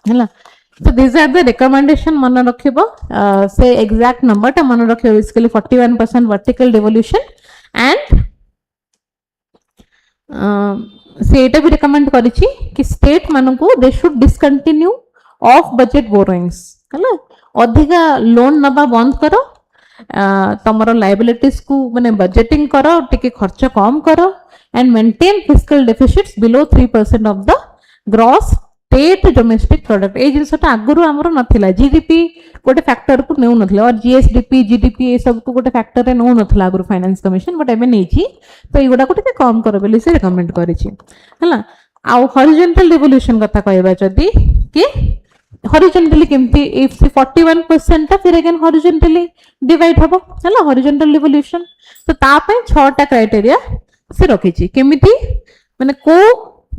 हैला so these are the recommendation मन रखिबो से exact number ता मन रखिबो basically 41% vertical devolution and से एटा भी recommend करिछि कि state मान को they should discontinue off budget borrowings हैला अधिका लोन नबा बंद करो तमरो लायबिलिटीज को माने बजेटिंग करो टिके खर्च कम करो and maintain fiscal deficits below 3% of the gross state domestic product ए जिनसटा आगुरु हमरो नथिला जीडीपी गोटे फैक्टर को नेउ नथिला और जीएसडीपी जीडीपी ए सब को गोटे फैक्टर रे नेउ नथिला आगुरु फाइनेंस कमिशन बट एबे नेछि तो ए गुडा को टिके कम करो बेली से रिकमेंड करिछि हला आ हॉरिजॉन्टल रिवोल्यूशन कथा कहबा जदी कि horizontally केमती if 41% ता फिर अगेन horizontally divide हबो हला horizontal revolution तो ता पे 6टा क्राइटेरिया से रखिछि केमिति माने को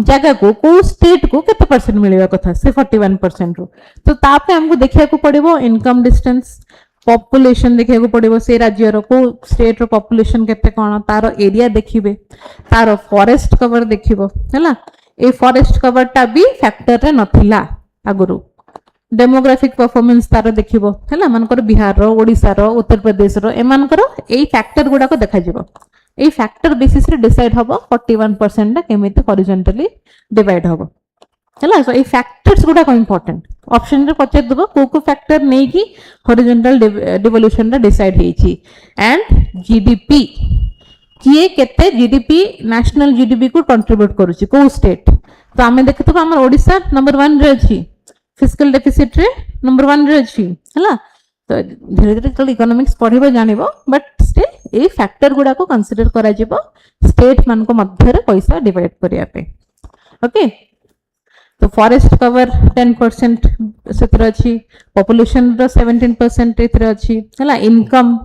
जगह को स्टेट को केते परसेंट मिलबा कथा से 41% रो तो ता पे हमको देखिया को पड़िबो इनकम डिस्टेंस पॉपुलेशन देखिया को पड़िबो से राज्य रो को स्टेट रो पॉपुलेशन केते कोन तारो एरिया देखिबे तारो फॉरेस्ट कवर देखिबो हला ए फॉरेस्ट कवर ता भी फैक्टर रे नथिला आगुरु डेमोग्राफिक परफॉर्मेंस तार देखिबो हैला मानकर बिहार रो ओडिसा रो उत्तर प्रदेश रो एमानकर एई फैक्टर गुडा को देखा जिवो एई फैक्टर बेसिस रे डिसाइड हबो 41% ता केमिति हॉरिजॉन्टली डिवाइड हबो हैला सो एई फैक्टर्स गुडा को इंपोर्टेंट ऑप्शन रे पचे दबो को फैक्टर नै की हॉरिजॉन्टल डिवोल्यूशन रा डिसाइड हेछि एंड जीडीपी किए केते जीडीपी नेशनल जीडीपी को कंट्रीब्यूट करूछि को स्टेट तो हमें देखतो हमर ओडिसा नंबर 1 रे अछि फिस्कल डेफिसिट रे नंबर 1 रे अछि हला तो धीरे धीरे तो इकोनॉमिक्स पढिबो जानिबो बट स्टिल ए फैक्टर गुडा को कंसीडर करा जिवो स्टेट मान को मध्य रे पैसा डिवाइड करिया पे ओके तो फॉरेस्ट कवर 10% सेतर अछि पॉपुलेशन रो 17% एथरे अछि हला इनकम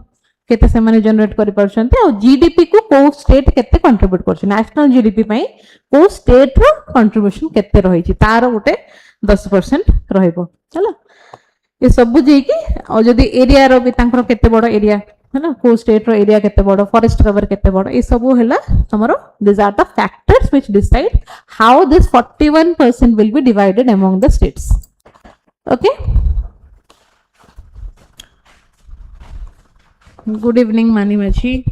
केते से माने जनरेट करि परछन्ते और जीडीपी को स्टेट केते कंट्रीब्यूट करछ नेशनल जीडीपी पई को स्टेट रो कंट्रीब्यूशन केते रहि छि तार गोटे 10% रहइबो चलो ये सब बुझे कि और जदी एरिया रो भी तांकर केते बड़ एरिया है ना को स्टेट रो एरिया केते बड़ फॉरेस्ट कवर केते बड़ ये सब हैला हमरो this are the factors which decide how this 41% will be divided among the states okay good evening मानी माछी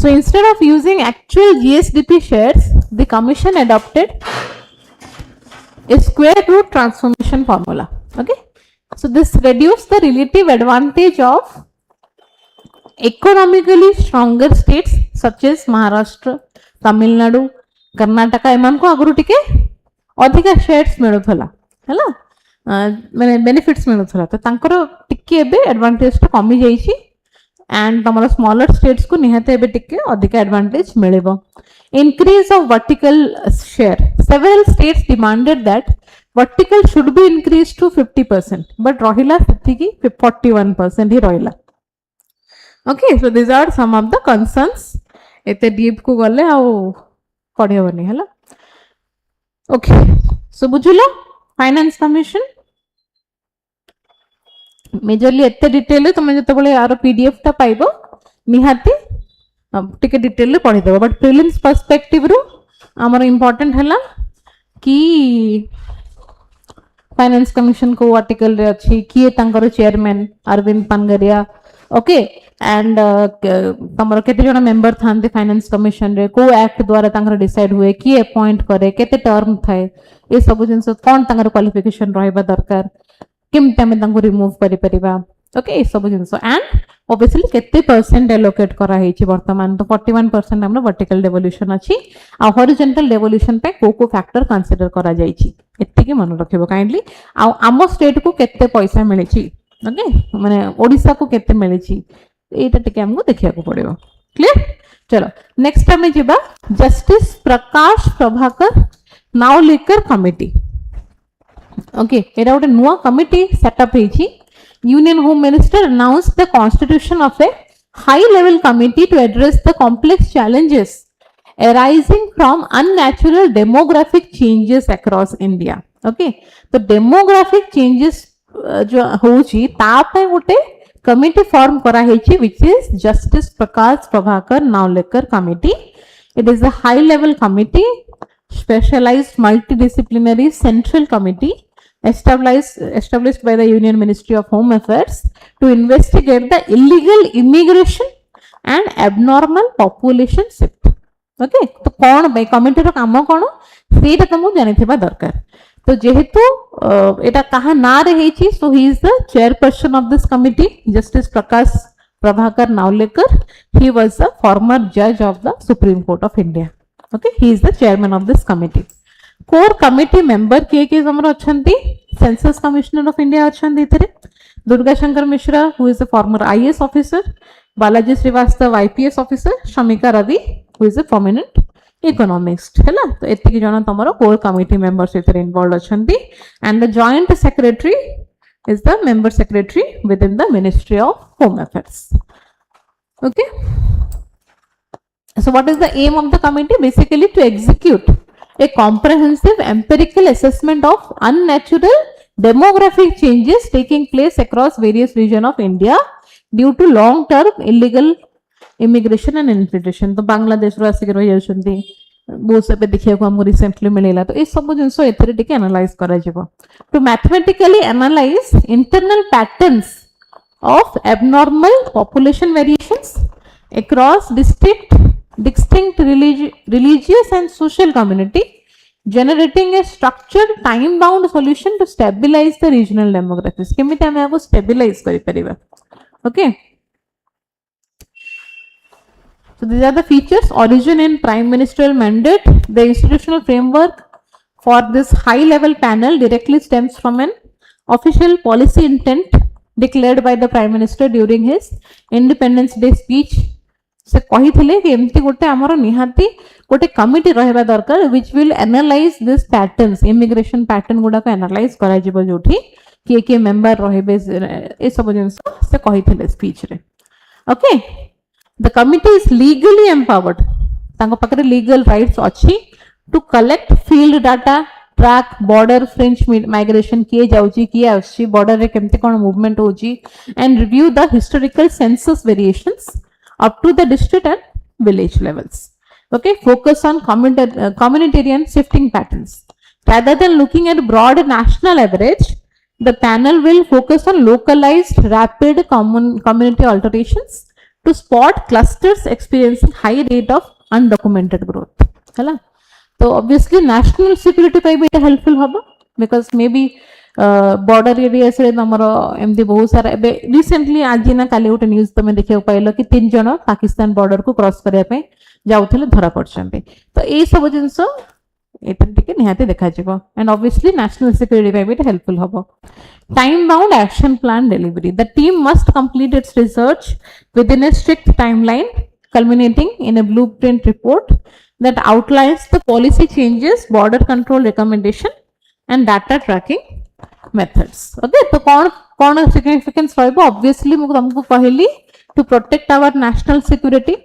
So instead of using actual GSDP shares, the commission adopted a square root transformation formula. Okay, so this reduced the relative advantage of economically stronger states such as Maharashtra, Tamil Nadu, Karnataka. एमान को आगुरु टिके अधिका shares मिलुथला हैला माने benefits मिलुथला तो तांकर टिके एबे एडवांटेज टा कमी जाईची एंड तमरो स्मॉलर स्टेट्स को निहाते एबे टिके अधिका एडवांटेज मिलेबो increase of vertical share several states demanded that vertical should be increase to 50% but रहिला सेति की 41% ही रहिला okay so this are some of the concerns एते डीप को गले आ पढिबनी हला ओके सो बुझुलो फाइनेंस कमिशन मेजरली एते डिटेल तुम जते बळे यार पीडीएफ ता पाइबो निहाती टिके डिटेल पढि देबो बट प्रीलिम्स पर्सपेक्टिव रु हमर इंपोर्टेंट हला कि फाइनेंस कमिशन को आर्टिकल रे अछि किए तांकर chairman Arvind Panagariya okay and तमरो केते जण मेंबर थांते फाइनेंस कमिशन रे को एक्ट द्वारा तांकर डिसाइड हुए कि अपॉइंट करे केते टर्म थाए ए सब जिंस कोन तांकर क्वालिफिकेशन रहबा दरकार केमते हम तांको रिमूव करि परिबा ओके ए सब जिंस एंड ऑब्वियसली केते परसेंट एलोकेट करा हेछि वर्तमान तो 41% हमरो वर्टिकल डेवोल्यूशन अछि आ हॉरिजॉन्टल डेवोल्यूशन पे को फैक्टर कंसीडर करा जाइछि एत्ते के मन रखिबो काइंडली आ आम स्टेट को केते पैसा मिलिछि ओके माने ओडिसा को केते मिलिछि एटा टिके हमको देखिया को पड़िबो क्लियर चलो नेक्स्ट हमें जिबा justice Prakash Prabhakar Navlekar committee okay एरा गोटे नुआ कमिटी सेटअप हेछि union home minister announced the constitution of a high level committee to address the complex challenges arising from unnatural demographic changes across India. Okay, तो demographic changes जो होची तापे गोटे committee form करा हेची which is Justice Prakash Prabhakar Navlekar committee. It is a high level committee, specialized multidisciplinary central committee established by the Union Ministry of Home Affairs to investigate the illegal immigration and abnormal population shift. Okay, तो कौन भाई committee रो काम कौन सेटा तुमको जानिथिबा दरकार. तो जेहेतु एटा कहा ना रही so he is the chairperson of this committee justice Prakash Prabhakar Navlekar. He was the former जज of the Supreme Court of India. Okay, he is the chairman of this committee. Core committee member के हमर अछंती सेंसस कमिश्नर ऑफ इंडिया अछंती इथरे Durga Shankar Mishra who is the former IAS officer, Balaji Srivastava IPS officer, Shamika Ravi who is the prominent economist हैला. तो एतिकी जण तमरो core committee members इथरे इन्वॉल्व अछंती and the joint secretary is the member secretary within the ministry of home affairs. Okay, so what is the aim of the committee? Basically to execute a comprehensive empirical assessment of unnatural demographic changes taking place across various regions of India due to long term illegal immigration and infiltration. तो बांग्लादेश रो आसिक रही जाउछंती बहुत सब देखिया को हमको recently मिलेला. तो ए सब जिंस एथरे टिके एनालाइज करा जिवो to mathematically analyse internal patterns of abnormal population variations across distinct religious and social community, generating a structured time bound solution to stabilize the regional demographics. केमिति हमें आपको stabilize करि परिबा. Okay, so these are the features: origin in prime ministerial mandate. The institutional framework for this high level panel directly stems from an official policy intent declared by the prime minister during his Independence Day speech. से कही थिले कि एमती गोटे हमरो निहाती गोटे committee रहबा दरकार which will analyse this patterns, immigration pattern गुडा को एनालाइज करा जिवो जोठी के मेंबर रहबे ए सब जिंस से कही थिले स्पीच रे. Okay, the committee is legally empowered. तांको पकरे लीगल राइट्स अछि to collect field data, track border french migration किए जाउची, किए आछि बॉर्डर रे केमते कोन मूवमेंट होची, and review the historical census variations up to the district and village levels. Okay, focus on communitarian shifting patterns. Rather than looking at broad national average, the panel will focus on localized rapid community alterations to spot clusters experiencing high rate of undocumented growth. Hala? So obviously national security पे भी helpful होगा because maybe border area से हमर एमदी बहुत सारा एबे recently आज ना काली गोटे न्यूज तमे देखियो पाइलो कि 3 जण पाकिस्तान बॉर्डर को क्रॉस करिया पे जाउथले धरा पड़छन्ते. तो ए सब जिंस एटा टिके निहाते देखा जेबो एंड ऑब्वियसली नेशनल सिक्योरिटी पे भी हेल्पफुल होबो. Time bound action plan delivery. The team must complete it's research with in a strict timeline culminating in a blueprint report that outlines the policy changes, border control recommendation and data tracking methods. Okay, तो कौन significance रहबो? Obviously मु तुमको कहली to protect our national security.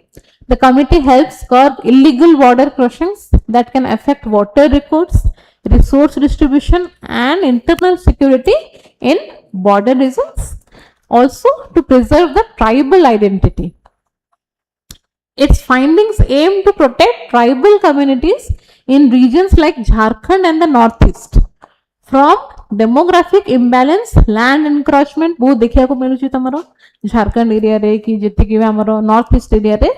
The committee helps curb illegal border crossings that can affect water records, resource distribution and internal security in border regions. Also to preserve the tribal identity. Its findings aim to protect tribal communities in regions like Jharkhand and the northeast from demographic imbalance, land encroachment बहुत देखिया को मिलुची तमरो Jharkhand area रे कि जेते कि हमरो north east area रे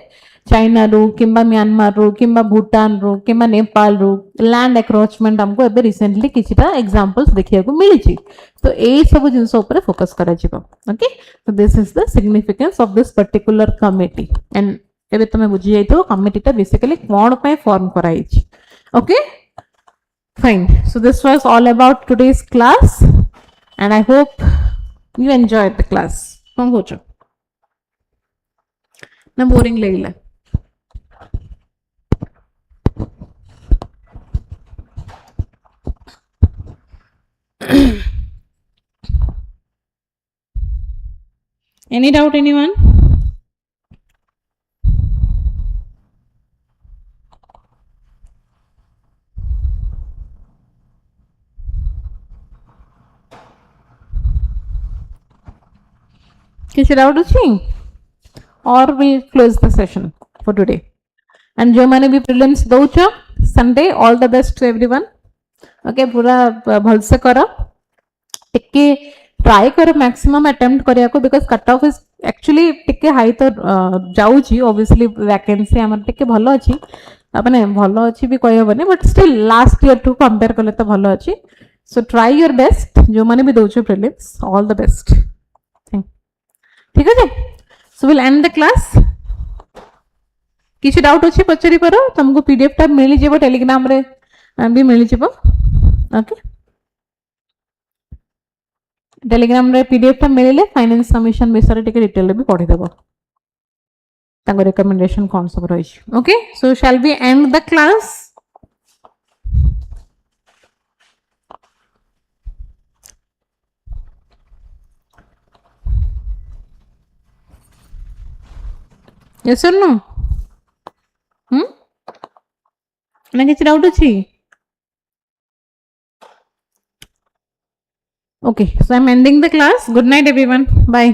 China रो किंबा म्यांमार रो किंबा भूटान रो किंबा नेपाल रो लैंड एक्रॉचमेंट हमको एबे रिसेंटली किछटा एग्जांपल्स देखिया को मिलिची. तो ए सब जिंस ऊपर फोकस करा जिवो. Okay, so this is the significance of this particular committee and एबे तमे बुझी जाइतो कमिटी ता बेसिकली कोन पे फॉर्म कराइछि. Okay, fine. So this was all about today's class and I hope you enjoyed the class. कौन होचो ना बोरिंग लगला? Any doubt, anyone? किसी डाउट अछि or we close the session for today and जो माने भी प्रीलिम्स दउछ Sunday all the best to everyone okay पूरा भल से करो टिके ट्राई करो मैक्सिमम अटेम्प्ट करिया को because cut off is actually टिके हाई तो जाउची ऑब्वियसली वैकेंसी हमर टिके भलो अछि माने भलो अछि भी कहि होबनी but still last year to compare करले तो भलो अछि सो ट्राई योर बेस्ट जो माने भी दउछ प्रीलिम्स ऑल द बेस्ट ठीक है so will and the class किसी डाउट अच्छी पचारि पार तुमको पीडीएफ टा मिल जीवो टेलीग्राम रे भी मिल जीवो ओके टेलीग्राम रे पीडीएफ टा मिलले फाइनेंस कमिशन विषय टिके डिटेल भी पढ़ी देबो तांको रिकमेंडेशन कोन सब रही okay so shall be and the class yes और नो ना किसी डाउट अच्छी okay so I'm ending the class good night everyone bye